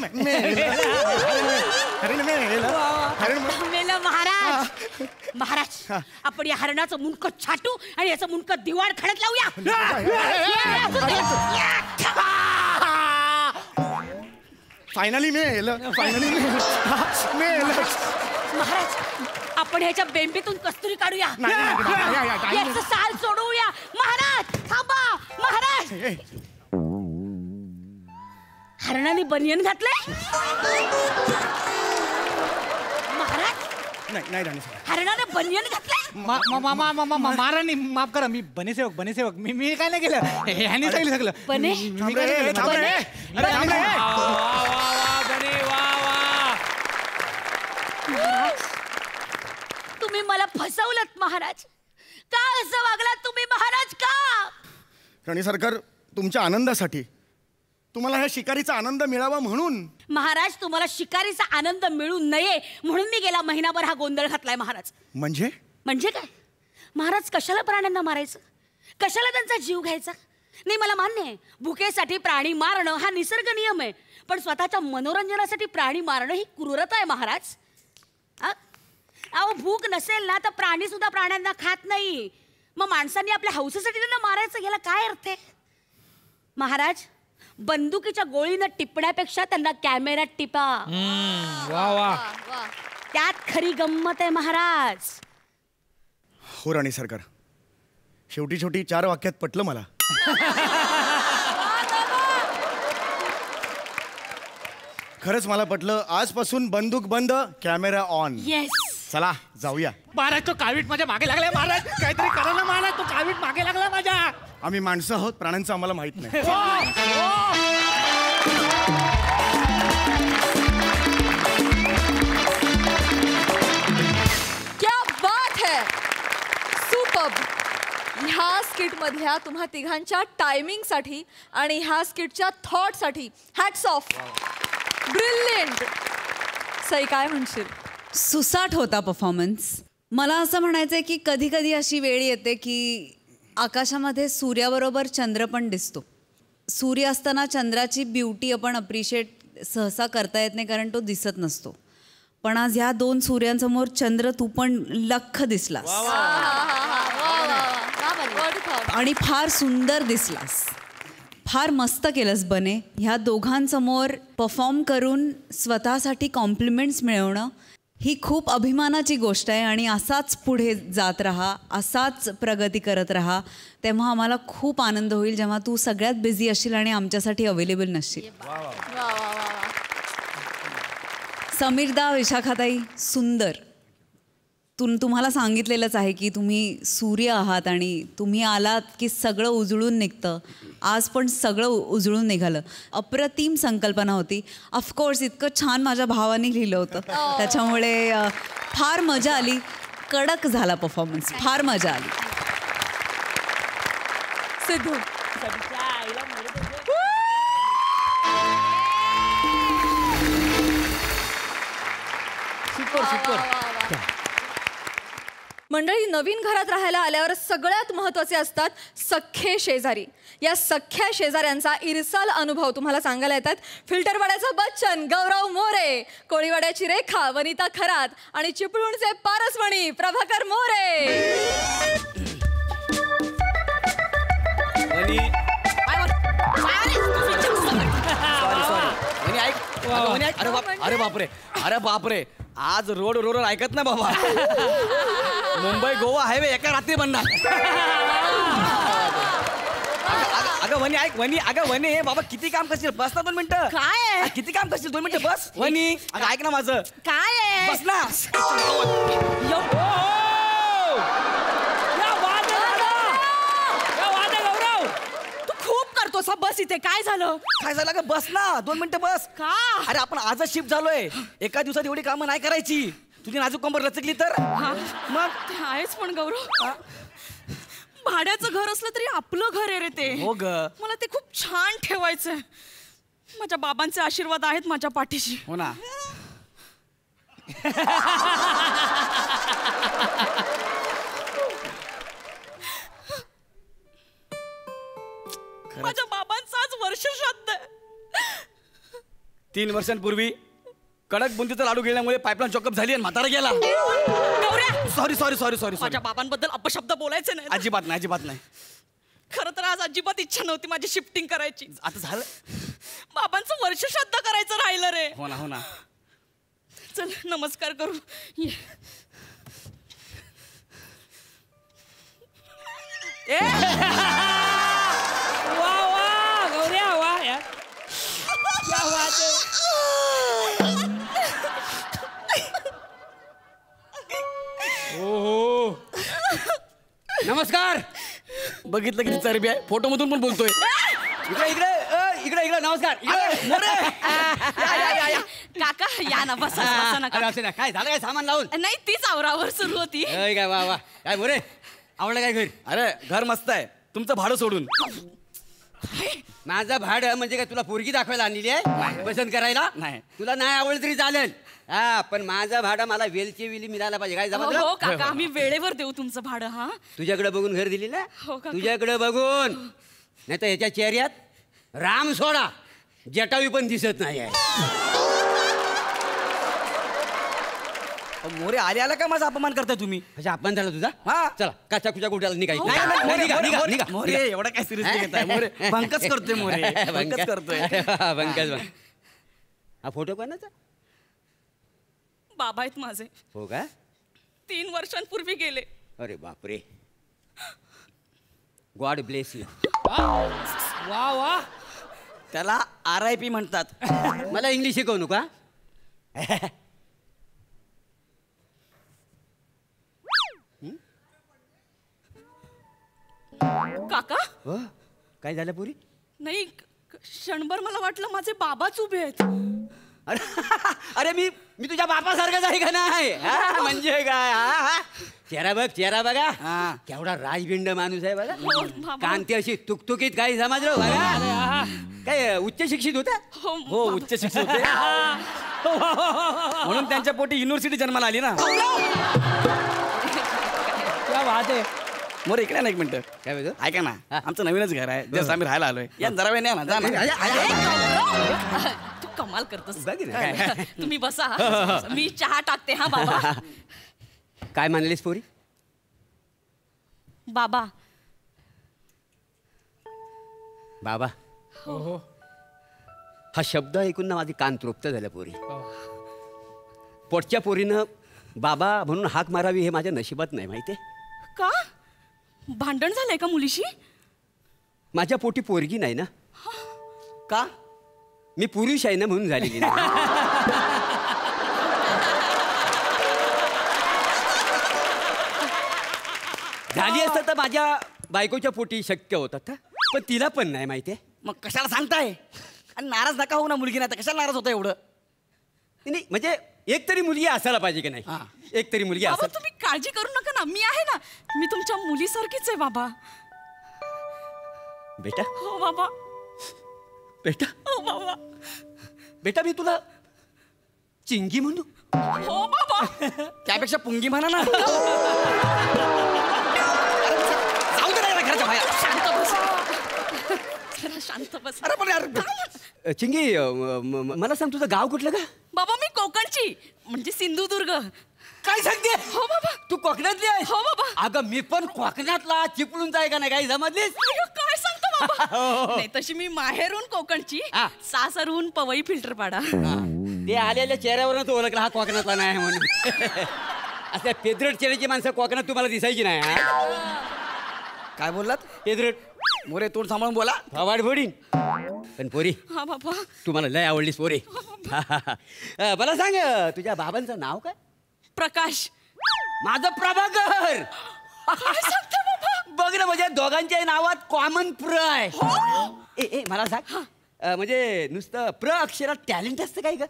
Speaker 8: मेलं महाराज. महाराज आपण या हरणाचं मुंडकं छाटू आणि याचं मुंडकं दिवाळ खडत लावूया.
Speaker 4: फायनली मेलं.
Speaker 8: महाराज आपण ह्याच्या बेंबीतून कस्तुरी काढूया. याचं साल सोडवूया. महाराज थांबा. महाराज हरणाने बनियन घातलंय. महाराज
Speaker 4: नाही राणी.
Speaker 8: हरणाने बनियन घातलंय.
Speaker 9: महाराणी माफ करा, मी बनेसेवक मी काय नाही केलं. ह्यानी सांगितलं सगळं.
Speaker 8: बने तुम्ही मला फसवलत महाराज. का असं वागलात तुम्ही महाराज? का?
Speaker 4: राणी सरकार, तुमच्या आनंदासाठी, तुम्हाला ह्या शिकारीचा आनंद मिळावा म्हणून.
Speaker 8: महाराज तुम्हाला शिकारीचा आनंद मिळू नये म्हणून मी गेला महिनाभर हा गोंधळ घातलाय महाराज.
Speaker 4: म्हणजे
Speaker 8: काय महाराज? कशाला प्राण्यांना मारायचं? कशाला त्यांचा जीव घ्यायचा? नाही मला मान्य आहे, भुकेसाठी प्राणी मारणं हा निसर्ग नियम आहे, पण स्वतःच्या मनोरंजनासाठी प्राणी मारणं ही क्रूरता आहे महाराज. अहो भूक नसेल ना तर प्राणी सुद्धा प्राण्यांना खात नाही, मग माणसांनी आपल्या हौसेसाठी त्यांना मारायचं, याला काय अर्थ आहे महाराज? बंदुकीच्या गोळीनं टिपण्यापेक्षा त्यांना कॅमेऱ्यात टिपा.
Speaker 7: वा वा.
Speaker 8: त्यात खरी गंमत आहे महाराज.
Speaker 4: हो राणी सरकार, शेवटी शेवटी 4 वाक्यात पटलं मला. खरंच मला पटलं. आजपासून बंदूक बंद, कॅमेरा ऑन.
Speaker 8: येस.
Speaker 4: चला जाऊया.
Speaker 9: महाराज तो कावीट माझ्या मागे लागलाय. महाराज काहीतरी करा ना महाराज, तो कावीट मागे लागला माझ्या.
Speaker 4: आम्ही माणसं आहोत, प्राण्यांचं आम्हाला माहित नाही.
Speaker 1: क्या बात है, सुपर्ब. ह्या स्किट मधल्या तुम्हा तिघांच्या टायमिंग साठी आणि ह्या स्किटच्या थॉट साठी हॅट्स ऑफ. ब्रिलियंट. सई काय म्हणशील?
Speaker 6: सुसाट होता परफॉर्मन्स. मला असं म्हणायचं आहे की कधी कधी अशी वेळ येते की आकाशामध्ये सूर्याबरोबर चंद्र पण दिसतो. सूर्य असताना चंद्राची ब्युटी आपण अप्रिशिएट सहसा करता येत नाही कारण तो दिसत नसतो. पण आज ह्या 2 सूर्यांसमोर चंद्र तू पण लख्ख दिसलास आणि फार सुंदर दिसलास. फार मस्त केलंस बने. ह्या दोघांसमोर परफॉर्म करून स्वतःसाठी कॉम्प्लिमेंट्स मिळवणं ही खूप अभिमानाची गोष्ट आहे आणि असाच पुढे जात राहा, असाच प्रगती करत राहा. तेव्हा आम्हाला खूप आनंद होईल जेव्हा तू सगळ्यात बिझी असशील आणि आमच्यासाठी अवेलेबल नसशील. समीरदा, विशाखाताई, सुंदर. तुम्हाला सांगितलेलंच आहे की तुम्ही सूर्य आहात आणि तुम्ही आलात की सगळं उजळून निघतं. आज पण सगळं उजळून निघालं. अप्रतिम संकल्पना होती. ऑफकोर्स इतकं छान माझ्या भावाने लिहिलं होतं, त्याच्यामुळे फार मजा आली. कडक झाला परफॉर्मन्स, फार मजा आली.
Speaker 1: सिद्धू.
Speaker 7: Super super.
Speaker 1: मंडळी, नवीन घरात राहायला आल्यावर सगळ्यात महत्त्वाचे असतात सख्खे शेजारी. या सख्ख्या शेजाऱ्यांचा इरसाल अनुभव तुम्हाला सांगायला येतात फिल्टरवाड्याचा बच्चन गौरव मोरे, कोळीवाड्याची रेखा वनिता खरात आणि चिपळूणचे पारसमणी प्रभाकर मोरे.
Speaker 5: अरे बापरे, अरे बापरे, आज रोड रोलर ऐकत ना बाबा. मुंबई गोवा हायवे एका रात्री बनणार. अगं वनी ऐक, वनी अगं वनी, बाबा किती काम करशील, बस ना 2 मिनिटं.
Speaker 8: काय
Speaker 5: किती काम करशील, 2 मिनिटं बस. वनी अगं ऐक ना माझं.
Speaker 8: काय आहे?
Speaker 5: बस ना.
Speaker 8: बस इथे. काय झालं?
Speaker 5: काय झालं का? बस ना 2 मिनिटं बस.
Speaker 8: का?
Speaker 5: अरे आपण आजच शिफ्ट झालोय. एका दिवसात एवढी कामं नाही करायची. तुझी नाजूक कंबर लचकली तर मग
Speaker 8: ते आहेच. पण गौरव, भाड्याचं घर असलं तरी आपलं घर आहे रे ते.
Speaker 5: हो ग.
Speaker 8: मला ते खूप छान ठेवायचंय. माझ्या बाबांचे आशीर्वाद आहेत माझ्या पाठीशी.
Speaker 5: हो ना.
Speaker 8: माझ्या बाबांचं आज वर्ष श्राद्ध आहे.
Speaker 5: 3 वर्षांपूर्वी कडक बुंदीचा लाडू गेल्यामुळे पाईपलाईन चॉकअप झाली आणि म्हातारा गेला. Sorry sorry sorry sorry.
Speaker 8: माझ्या बाबांबद्दल अपशब्द बोलायचे नाही.
Speaker 5: अजिबात नाही, अजिबात नाही.
Speaker 8: खरं तर आज अजिबात इच्छा नव्हती माझी शिफ्टिंग करायची.
Speaker 5: आता झालं.
Speaker 8: बाबांचं वर्ष श्राद्ध करायचं राहिलं रे.
Speaker 5: हो ना, हो ना.
Speaker 8: चल नमस्कार करू. ये.
Speaker 7: वा वा गौऱ्या, वा यार. क्या बात है.
Speaker 5: ओहो. नमस्कार. बघितलं किती चरबी आहे. फोटो मधून पण बोलतोय. इकडे इकडे इकडे इकडे. नमस्कार.
Speaker 8: काका या ना, बसा बसा ना.
Speaker 5: काय झालं, काय सामान लावून?
Speaker 8: नाही, तीच आवरावर सुरू होती.
Speaker 5: काय वा वा. काय मोरे, आवडलं काय घर? अरे घर मस्त आहे, तुमचं भाडं सोडून.
Speaker 10: माझं भाडं म्हणजे काय तुला पोरगी दाखवायला आणलेली आहे पसंत करायला?
Speaker 5: नाही.
Speaker 10: तुला नाही आवडलं तरी चालेल. हा, पण माझं भाडं मला वेलची विली मिळायला पाहिजे. काय जमत?
Speaker 8: हो काका, आम्ही वेळेवर देऊ तुमचं भाडं. हा,
Speaker 10: तुझ्याकडे बघून घर दिली ना?
Speaker 8: हो काका.
Speaker 10: तुझ्याकडे बघून नाही तर याच्या चेहऱ्यात राम सोडा जटावी पण दिसत नाही आहे.
Speaker 11: मोरे आले आला का माझा अपमान करताय तुम्ही?
Speaker 10: अच्छा अपमान झाला तुझा?
Speaker 11: हा.
Speaker 10: चला काचा कुच्या कुठ्याला निघायचं.
Speaker 11: मोरे एवढा काय सिरियस घेताय? मोरे भंकच करतोय मोरे भंकच करतोय.
Speaker 10: भंकच हा फोटो कोणाचा?
Speaker 8: बाबा आहेत माझे.
Speaker 10: हो का?
Speaker 8: 3 वर्षांपूर्वी गेले.
Speaker 10: अरे बापरे. God bless you.
Speaker 7: वा वा.
Speaker 11: त्याला RIP म्हणतात.
Speaker 10: मला इंग्लिश शिकवू का?
Speaker 8: काका
Speaker 10: हो काय झालं पुरी?
Speaker 8: नाही क्षणभर मला वाटलं माझे बाबाच उभे आहेत.
Speaker 10: अरे मी तुझ्या बापासारखाच आहे का नाही? म्हणजे काय? चेहरा बघा. केवढा राजबिंड माणूस आहे बघा. कांती अशी तुकतुकीत काही समजलं बघा. काय उच्च शिक्षित होता?
Speaker 11: हो उच्च शिक्षित होते. म्हणून त्यांच्या पोटी युनिव्हर्सिटी जन्माला आली ना.
Speaker 7: क्या बात आहे.
Speaker 11: मोरे इकडे ना एक मिनिट.
Speaker 10: काय बोलतो?
Speaker 11: ऐका ना आमचं नवीनच घर आहे जस्ट आम्ही राहायला आलोय. या जरा वेळ नाही ना जा ना.
Speaker 8: तू कमाल करतोस.
Speaker 10: बघ ना.
Speaker 8: तुम्ही बसा. मी चहा टाकते. हा बाबा.
Speaker 10: काय मानलीस पोरी?
Speaker 8: बाबा
Speaker 10: बाबा हा शब्द ऐकून ना माझी कान तृप्त झालं पोरी. पोटच्या पोरीनं बाबा म्हणून हाक मारावी हे माझ्या नशिबात नाही माहितीये.
Speaker 8: का भांडण झालंय का मुलीशी?
Speaker 10: माझ्या पोटी पोरगी नाही ना.
Speaker 11: का?
Speaker 10: मी पुरुष आहे ना म्हणून झालेली नाही. झाली असतं तर माझ्या बायकोच्या पोटी शक्य होतं पण तिला पण नाही माहितीये.
Speaker 11: मग कशाला सांगताय? आणि नाराज नका होऊ ना मुलगी नाही तर कशाला नाराज होता एवढं?
Speaker 10: नाही म्हणजे एक तरी मुलगी असायला पाहिजे की नाही? एक तरी मुलगी
Speaker 8: बाबा
Speaker 10: असायला.
Speaker 8: तुम्ही काळजी करू नका ना. मी आहे ना. मी तुमच्या मुलीसारखीच आहे बाबा.
Speaker 10: बेटा
Speaker 8: हो बाबा.
Speaker 10: बेटा
Speaker 8: हो बाबा.
Speaker 10: बेटा मी तुला चिंगी म्हणू?
Speaker 8: हो बाबा.
Speaker 11: त्यापेक्षा पुंगी म्हणा ना. जाऊ दे ना घराच्या बाहेर.
Speaker 8: शांत बस. शांत बस.
Speaker 11: अरे पण यार
Speaker 10: चिंगी मला सांग तुझं गाव कुठलं का?
Speaker 8: बाबा मी कोकणची म्हणजे सिंधुदुर्ग.
Speaker 10: काय सांगते?
Speaker 8: हो बाबा.
Speaker 10: तू कोकणातली आहे?
Speaker 8: हो बाबा.
Speaker 10: अगं मी पण कोकणातला चिपळून जाय का नाही काही समजलीस?
Speaker 8: काय सांगतो बाबा? नाही तशी मी माहेरून कोकणची सासरहून पवई फिल्टर पाडा.
Speaker 10: ते आलेल्या चेहऱ्यावरून तो ओळखला हा कोकणातला नाही म्हणून. असल्या पेद्रट चेहऱ्याची माणसं कोकणात तुम्हाला दिसायची नाही.
Speaker 11: काय बोललात?
Speaker 10: पेद्रट
Speaker 11: मोरे तोंड सांभाळून बोला.
Speaker 10: फवाड फोडीन. पण पोरी
Speaker 8: हा बाबा.
Speaker 10: तू मला लय आवडलीस पोरी. मला सांग तुझ्या बाबांचं नाव काय?
Speaker 8: प्रकाश.
Speaker 10: माझं प्रभाकर.
Speaker 8: काय सांगतो बाबा?
Speaker 10: बघ ना म्हणजे दोघांच्या नावात कॉमन प्र आहे. ए मला सांग म्हणजे नुसतं प्र अक्षरात टॅलेंट असतं काय का?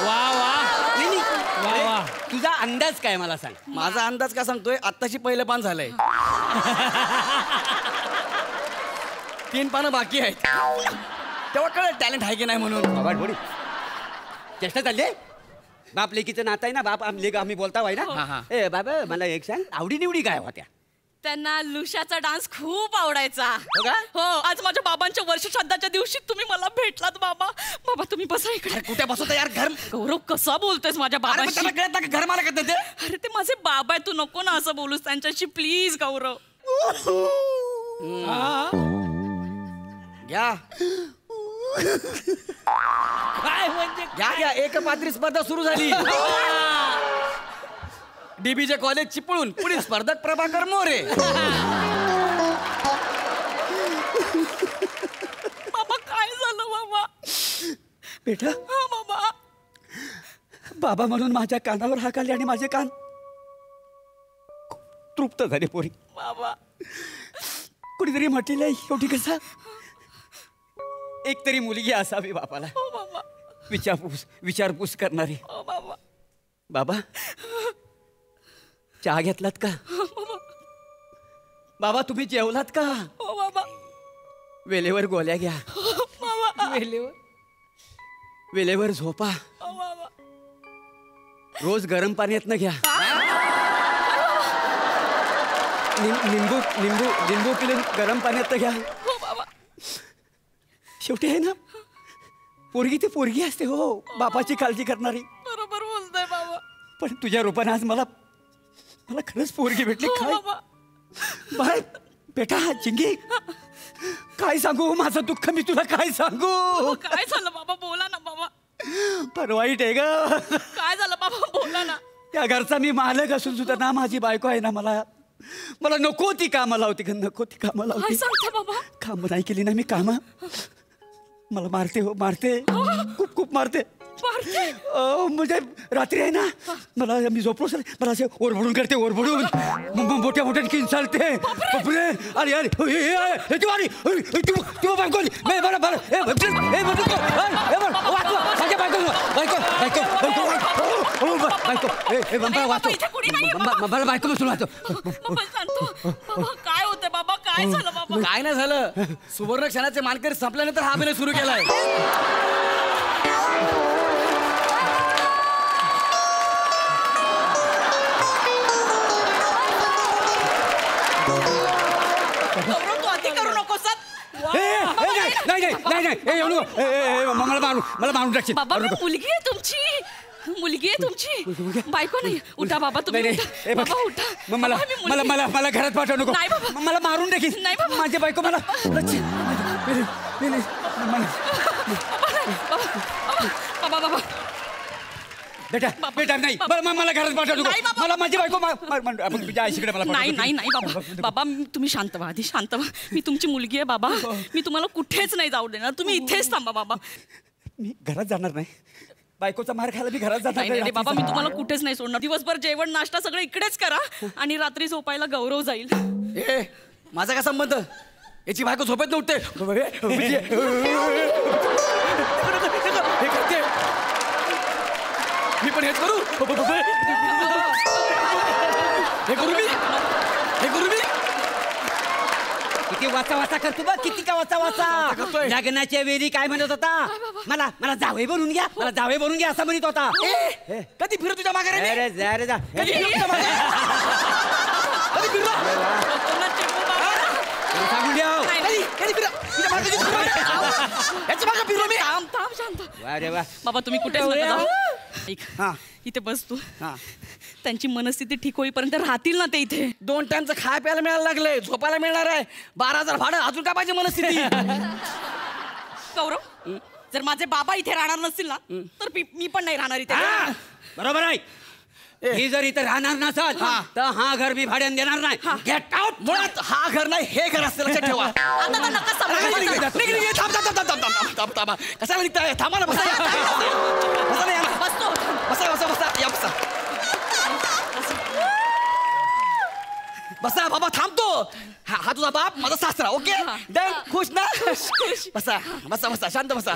Speaker 7: वा वा.
Speaker 10: नाही
Speaker 7: वा.
Speaker 10: तुझा अंदाज काय मला सांग?
Speaker 11: माझा अंदाज काय सांगतोय? आत्ताशी पहिलं पान झालंय. 3 पानं बाकी आहेत. तेव्हा कळलं टॅलेंट आहे की नाही म्हणून.
Speaker 10: बाबा थोडी चेष्टा चालली. बाप लेकीचं नातं आहे ना. बाप लेक आम्ही बोलता वाय ना. ए बाबा मला एक सांग आवडी निवडी काय होत्या?
Speaker 8: त्यांना लुशाचा डान्स खूप आवडायचा. हो आज माझ्या बाबांच्या वर्षश्राद्धाच्या दिवशी तुम्ही मला भेटलात बाबा. बाबा तुम्ही बसा इकडे.
Speaker 11: कुठे बसवता यार? घर
Speaker 8: गौरव कसा बोलतोयस माझ्या बाबांशी?
Speaker 11: कळत ना घर मला करते.
Speaker 8: अरे ते माझे बाबा आहे. तू नको ना असं बोलूस त्यांच्याशी प्लीज गौरव.
Speaker 11: घ्या
Speaker 7: काय म्हणजे
Speaker 11: घ्या एक पात्री स्पर्धा सुरू झाली. DBJ कॉलेज चिपळूण पुढील स्पर्धक प्रभाकर मोरे.
Speaker 8: बाबा काय झालं बाबा?
Speaker 10: बेटा
Speaker 8: हा बाबा.
Speaker 10: बाबा म्हणून माझ्या कानावर हाक आली आणि माझे कान तृप्त झाले पोरी.
Speaker 8: बाबा
Speaker 10: कुणीतरी म्हटलेलं आहे शेवटी कसा एक तरी मुलगी असावी बापाला.
Speaker 8: हो बाबा.
Speaker 10: विचारपूस करणारी.
Speaker 8: हो बाबा.
Speaker 10: बाबा चहा घेतलात का? बाबा तुम्ही जेवलात का?
Speaker 8: हो बाबा.
Speaker 10: वेळेवर गोळ्या घ्या.
Speaker 8: बाबा.
Speaker 10: वेळेवर झोपा.
Speaker 8: हो बाबा.
Speaker 10: रोज गरम पाण्यातनं घ्या. लिंबू लिंबू लिंबू पिळून गरम पाण्यात तर घ्या.
Speaker 3: हो बाबा.
Speaker 10: शेवटी आहे ना, पोरगी ते पोरगी असते हो, बापाची काळजी करणारी.
Speaker 3: बरोबर बोलताय बाबा.
Speaker 10: पण तुझ्या रूपाने आज मला खरंच पोरगी भेटली.
Speaker 3: हो
Speaker 10: काय
Speaker 3: बाबा.
Speaker 10: बाय बेटा चिंगी, काय सांगू माझं दुःख, मी तुला काय सांगू.
Speaker 3: काय झालं बाबा, बोला ना बाबा.
Speaker 10: पण वाईट आहे ग.
Speaker 3: काय झालं बाबा, बोला ना.
Speaker 10: त्या घरचा मी मालक असून सुद्धा ना, माझी बायको आहे ना, मला नको ती कामाला होती, नको ती कामाला
Speaker 3: काय
Speaker 10: होती.
Speaker 3: सांगता बाबा.
Speaker 10: काम नाही केली ना मी काम, मला मारते हो, मारते खूप खूप मारते. म्हणजे रात्री आहे ना, मला मी झोपलो सर, मला असे ओरबडून करते, ओरबडून मोठ्या मोठ्या किंचाळते. अरे अरे मला बायको बसून वाचतो.
Speaker 3: काय होतंय बाबा, काय झालं बाबा.
Speaker 11: काय नाही झालं, सुवर्ण क्षणाचे मानकरी संपल्यानंतर हा अभिनय सुरू केलाय.
Speaker 3: तू अति करू नको सर.
Speaker 10: मला मारून टाकशील.
Speaker 3: बाबा मुलगी आहे तुमची, मुलगी आहे तुमची, बायको नाही. उठा बाबा तुम्ही, बाबा उठा.
Speaker 10: मला घरात पाठवू नको.
Speaker 3: नाही बाबा.
Speaker 10: मला मारून टाकील.
Speaker 3: नाही बाबा.
Speaker 10: माझी बायको मला
Speaker 3: बाबा बाबा
Speaker 10: बेटा बेटा नाही, मला घरात पाठवू नको. मला माझी बायको आपण तुझ्या आईकडे मला
Speaker 3: नाही नाही नाही बाबा. बाबा तुम्ही शांत व्हा, आधी शांत व्हा. मी तुमची मुलगी आहे बाबा, मी तुम्हाला कुठेच नाही जाऊ देणार. तुम्ही इथेच थांबा बाबा.
Speaker 10: मी घरात जाणार नाही, बायकोचा मार खायला मी घरात जाणार
Speaker 3: नाही बाबा, मी तुम्हाला कुठेच नाही सोडणार. दिवसभर जेवण नाश्ता सगळं इकडेच करा आणि रात्री झोपायला गौरव जाईल.
Speaker 11: ए माझा काय संबंध, याची बायको झोपेत नव्हते. मी पण हेच करू, हे करू मी.
Speaker 10: किती वाचा वाचा करतो बघ, किती का वाचा वाचा. लग्नाच्या वेळी काय म्हणत होता, मला जावे बनवून घ्या, मला जावे बनवून घ्या असं म्हणत होता.
Speaker 11: कधी फिरू तुझ्या मागे रे?
Speaker 10: अरे जा रे जा.
Speaker 11: कधी फिरू तुझ्या मागे? कधी फिरू?
Speaker 10: सांगून द्या.
Speaker 11: कधी फिरू तुझ्या मागे? याच्या मागे फिरू मी.
Speaker 3: थांब शांत.
Speaker 10: वा रे वा.
Speaker 3: बाबा तुम्ही कुठेच नका जाऊ. ऐक, इथे बस तू. त्यांची मनस्थिती ठीक होईपर्यंत राहतील ना ते इथे.
Speaker 11: 2 टाइमचं खाय प्यायला मिळायला लागलंय, झोपायला मिळणार आहे. 12,000 भाडं, अजून काय पाहिजे मनस्थिती.
Speaker 3: गौरव, जर माझे बाबा इथे राहणार नसतील ना, तर मी पण नाही राहणार इथे.
Speaker 10: बरोबर आहे. ही जर इथे राहणार नसाल तर हा घर मी भाड्याने देणार नाही. Get out.
Speaker 11: मुळात हा घर नाही, हे घर असते, लक्षात ठेवा.
Speaker 3: आता नका
Speaker 11: थांबा. कशाला निघताय? थांबा ना, बसा. बसा बाबा, थांबतो. हा तुझा बाप, माझा सासरा. ओके डन, खुश ना? बसा बसा बसा, शांत बसा.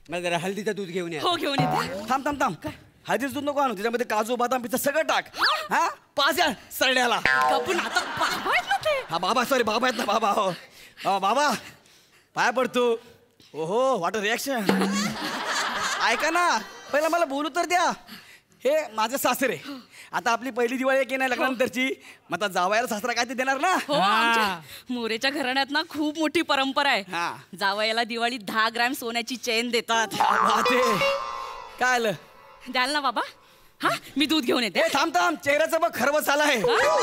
Speaker 10: मला जरा हळदीचं दूध घेऊन या.
Speaker 3: हो घेऊन येते.
Speaker 11: थांब. हळदीचं दूध नको आणू, त्याच्यामध्ये काजू बदाम पिस्ता सगळं टाक. हा 5 या सरड्याला.
Speaker 3: पण आता बाबा आहेत ना ते.
Speaker 11: हा बाबा, सॉरी बाबा आहेत ना, बाबा. हो बाबा, पाया पडतो. ओहो व्हॉट अ रिॲक्शन. ऐका ना, पहिला मला बोलू तर द्या. हे माझे सासरे. आता आपली पहिली दिवाळी की नाही लग्नानंतरची, मग आता जावयाला सासरा काय ते देणार ना.
Speaker 3: हो, आमच्या मोरेच्या घराण्यात ना खूप मोठी परंपरा आहे. जावयाला दिवाळीत 10 ग्रॅम सोन्याची चेन देतात.
Speaker 11: काय आलं,
Speaker 3: द्याल ना बाबा? हा मी दूध घेऊन येते.
Speaker 11: थांब चेहऱ्याचं बघ खरवस आला आहे.
Speaker 7: गौरव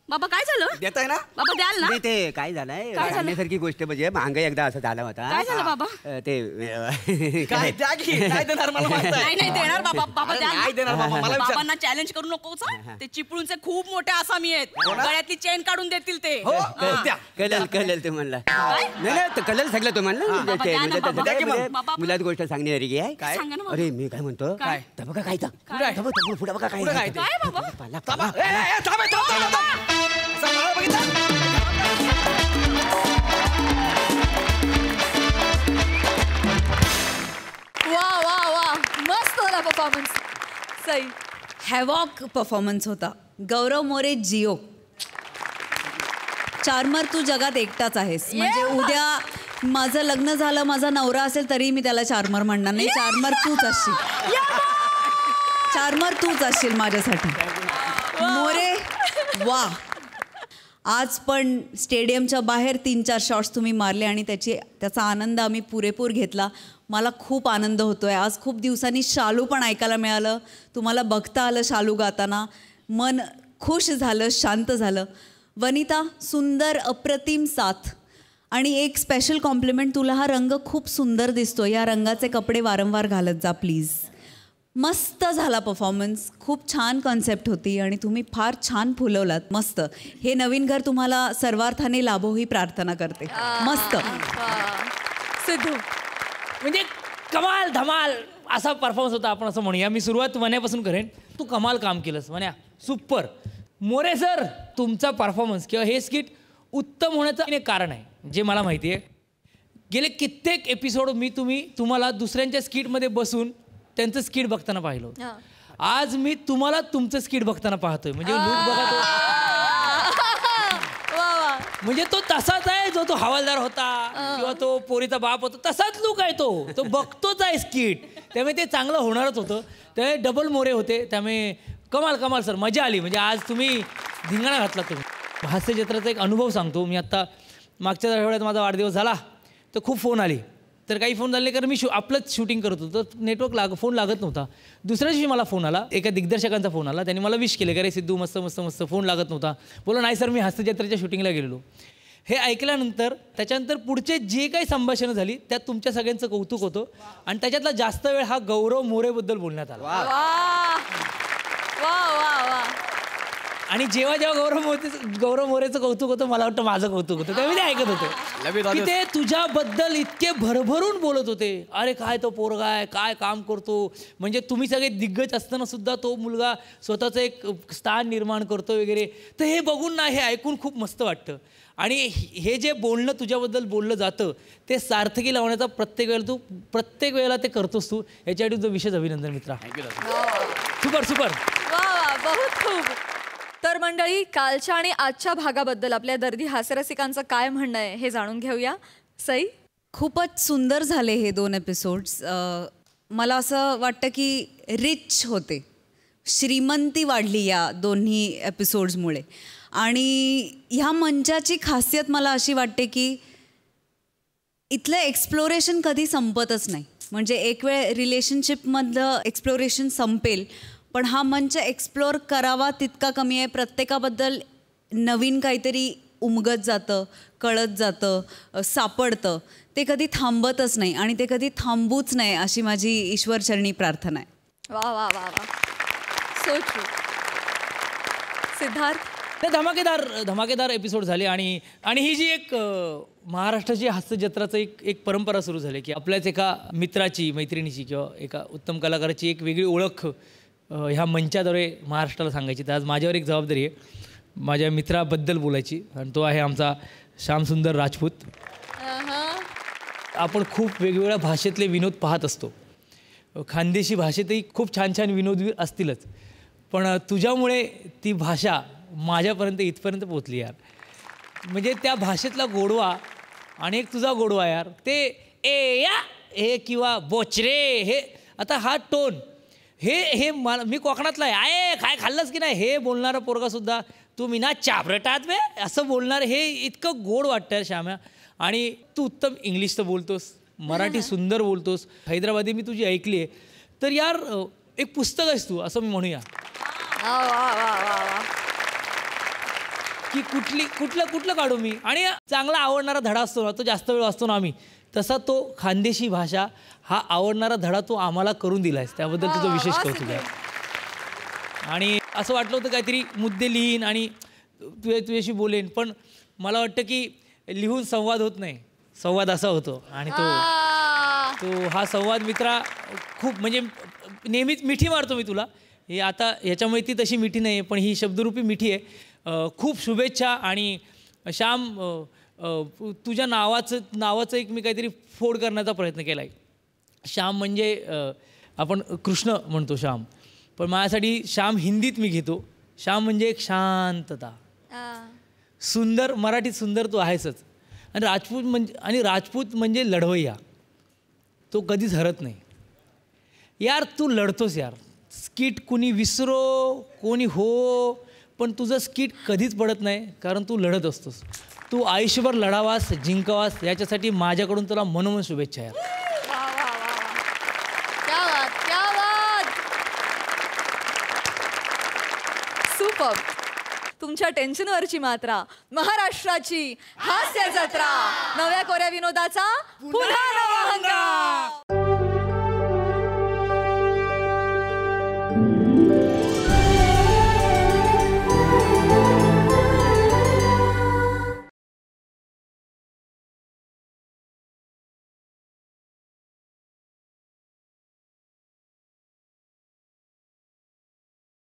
Speaker 3: बाबा काय झालं?
Speaker 11: देताय ना
Speaker 3: बाबा द्याल ना?
Speaker 10: ते काय झालंय, सांगण्यासारखी गोष्ट म्हणजे मांग एकदा असं झाला होता.
Speaker 3: काय झालं बाबा?
Speaker 10: ते
Speaker 11: काय नाही देणार मला माहित आहे.
Speaker 3: नाही देणार बाबा. बाबा द्याल
Speaker 11: नाही देणार बाबा, मला विचार.
Speaker 3: बाबांना चॅलेंज करू नकोच. ते चिपळूणचे खूप मोठे आसामी आहेत, गळ्यातली चेन काढून देतील ते.
Speaker 10: कळेल ते म्हणला. नाही कळेल सगळं तो म्हणला. मुलात गोष्ट सांगण्यासारखी आहे.
Speaker 11: काय?
Speaker 10: अरे मी काय म्हणतो, बघा काय पुढे बघा काय
Speaker 1: वा मस्त होता परफॉर्मन्स. सई.
Speaker 6: हॅवॉक परफॉर्मन्स होता. गौरव मोरे जिओ. चार्मर तू जगात एकटाच आहेस. म्हणजे उद्या माझं लग्न झालं, माझा नवरा असेल तरी मी त्याला चार्मर म्हणणार नाही. चार्मर तूच असशील, चार्मर तूच असशील माझ्यासाठी. मोरे वा. आज पण स्टेडियमच्या बाहेर 3-4 शॉट्स तुम्ही मारले आणि त्याचा आनंद आम्ही पुरेपूर घेतला. मला खूप आनंद होतोय. आज खूप दिवसांनी शालू पण ऐकायला मिळालं, तुम्हाला बघता आलं शालू गाताना. मन खुश झालं, शांत झालं. वनिता, सुंदर अप्रतिम साथ. आणि एक स्पेशल कॉम्प्लिमेंट, तुला हा रंग खूप सुंदर दिसतो. या रंगाचे कपडे वारंवार घालत जा प्लीज. मस्त झाला परफॉर्मन्स. खूप छान कॉन्सेप्ट होती आणि तुम्ही फार छान फुलवलात. मस्त. हे नवीन घर तुम्हाला सर्वार्थाने लाभो ही प्रार्थना करते. मस्त.
Speaker 1: सिद्धू,
Speaker 7: म्हणजे कमाल धमाल असा परफॉर्मन्स होता, आपण असं म्हणूया. मी सुरुवात वन्यापासून करेन. तू कमाल काम केलंस वन्या, सुपर. मोरे सर, तुमचा परफॉर्मन्स किंवा हे स्किट उत्तम होण्याचं एक कारण आहे, जे मला माहिती आहे. गेले कित्येक एपिसोड मी तुम्हाला दुसऱ्यांच्या स्किटमध्ये बसून त्यांचं स्किट बघताना पाहिलं. आज मी तुम्हाला तुमचं स्किट बघताना पाहतोय. म्हणजे लूक बघा तो, म्हणजे तो तसाच आहे जो तो हवालदार होता किंवा तो पोरीचा बाप होता, तसाच लूक आहे तो बघतोच आहे स्किट. त्यामुळे ते चांगलं होणारच होतं. त्यामुळे डबल मोरे होते. त्यामुळे कमाल सर, मजा आली. म्हणजे आज तुम्ही धिंगाणा घातला. तुम्ही हास्य जत्राचा एक अनुभव सांगतो. मी आत्ता मागच्या आठवड्यात माझा वाढदिवस झाला, तर खूप फोन आले. तर काही फोन झाले कारण मी आपलंच शूटिंग करत होतो, तर नेटवर्क फोन लागत नव्हता. दुसऱ्या दिवशी मला फोन आला, एका दिग्दर्शकांचा फोन आला. त्यांनी मला विश केले की अरे सिद्धू मस्त फोन लागत नव्हता. बोला नाही सर, मी हास्यजत्रेच्या शूटिंगला गेलेलो. हे ऐकल्यानंतर त्याच्यानंतर पुढचे जे काही संभाषणं झाली त्यात तुमच्या सगळ्यांचं कौतुक होतं. आणि त्याच्यातला जास्त वेळ हा गौरव मोरेबद्दल बोलण्यात आला. आणि जेव्हा गौरव मोरेचं कौतुक होतं, मला वाटतं माझं कौतुक होतं. त्यावेळी ते ऐकत होते की ते तुझ्याबद्दल इतके भरभरून बोलत होते. अरे काय तो पोरगा आहे, काय काम करतो. म्हणजे तुम्ही सगळे दिग्गज असताना सुद्धा तो मुलगा स्वतःचं एक स्थान निर्माण करतो वगैरे. तर हे बघून ना, हे ऐकून खूप मस्त वाटतं. आणि हे जे बोलणं तुझ्याबद्दल बोललं जातं ते सार्थकी लावण्याचा प्रत्येक वेळेला ते करतोस तू. याच्यासाठी तुझं विशेष अभिनंदन मित्रा. सुपर.
Speaker 1: बहुत खूप. तर मंडळी, कालच्या आणि आजच्या भागाबद्दल आपल्या दर्दी हास्यरसिकांचं काय म्हणणं आहे हे जाणून घेऊया. सई,
Speaker 6: खूपच सुंदर झाले हे 2 एपिसोड्स. मला असं वाटतं की रिच होते, श्रीमंती वाढली या दोन्ही एपिसोड्समुळे. आणि ह्या मंचाची खासियत मला अशी वाटते की इथलं एक्सप्लोरेशन कधी संपतच नाही. म्हणजे एक वेळ रिलेशनशिपमधलं एक्सप्लोरेशन संपेल, पण हा मंच एक्सप्लोर करावा तितका कमी आहे. प्रत्येकाबद्दल नवीन काहीतरी उमगत जातं, कळत जातं, सापडतं. ते कधी थांबतच नाही आणि ते कधी थांबूच नाही, अशी माझी ईश्वरचरणी प्रार्थना आहे.
Speaker 1: वा वा वा वा, सो ट्रू. सिद्धार्थ,
Speaker 7: ते धमाकेदार एपिसोड झाले. आणि ही जी एक महाराष्ट्राची हास्यजत्राचं एक परंपरा सुरू झाली की आपल्याच एका मित्राची, मैत्रिणीची किंवा एका उत्तम कलाकाराची एक वेगळी ओळख ह्या मंचाद्वारे महाराष्ट्राला सांगायची. तर आज माझ्यावर एक जबाबदारी आहे माझ्या मित्राबद्दल बोलायची, आणि तो आहे आमचा श्यामसुंदर राजपूत. आपण खूप वेगवेगळ्या भाषेतले विनोद पाहत असतो. खानदेशी भाषेतही खूप छान विनोद असतीलच, पण तुझ्यामुळे ती भाषा माझ्यापर्यंत इथपर्यंत पोचली यार. म्हणजे त्या भाषेतला गोडवा आणि एक तुझा गोडवा यार, ते ए या हे किंवा बोचरे हे, आता हा टोन हे मी कोकणातला आहे, काय खाल्लंस की नाही हे बोलणारा पोरगासुद्धा तुम्ही ना चापरटात बे असं बोलणार, हे इतकं गोड वाटतं श्याम्या. आणि तू उत्तम इंग्लिश तर बोलतोस, मराठी सुंदर बोलतोस, हैदराबादी मी तुझी ऐकली आहे. तर यार एक पुस्तक आहेस तू, असं मी म्हणूया की कुठलं काढू मी. आणि चांगला आवडणारा धडा असतो ना, तो जास्त वेळ असतो ना आम्ही, तसा तो खानदेशी भाषा हा आवडणारा धडा तू आम्हाला करून दिलायस, त्याबद्दल तुझं विशेष कौतुक आहे. आणि असं वाटलं होतं काहीतरी मुद्दे लिहीन आणि तुझ्याशी बोलेन, पण मला वाटतं की लिहून संवाद होत नाही, संवाद असा होतो. आणि तो हा संवाद मित्रा खूप, म्हणजे नेहमीच मिठी मारतो मी तुला. हे आता ह्याच्यामुळे ती तशी मिठी नाही आहे, पण ही शब्दरूपी मिठी आहे. खूप शुभेच्छा. आणि श्याम, तुझ्या नावाचं एक मी काहीतरी फोड करण्याचा प्रयत्न केला आहे. श्याम म्हणजे आपण कृष्ण म्हणतो श्याम, पण माझ्यासाठी श्याम हिंदीत मी घेतो. श्याम म्हणजे एक शांतता, सुंदर, मराठीत सुंदर तू आहेसच. आणि राजपूत म्हणजे लढवय्या. तो कधीच हरत नाही. यार तू लढतोस यार. स्किट कुणी विसरो कोणी हो, पण तुझं स्किट कधीच पडत नाही, कारण तू लढत असतोस. तू आयुष्यभर लढावास, जिंकावास, याच्यासाठी माझ्याकडून तुला मनोमन शुभेच्छा यार.
Speaker 1: सुपर. तुमच्या टेन्शनवरची मात्रा, महाराष्ट्राची हास्य जत्रा, नव्या कोऱ्या विनोदाचा पुन्हा नवा हंगाम.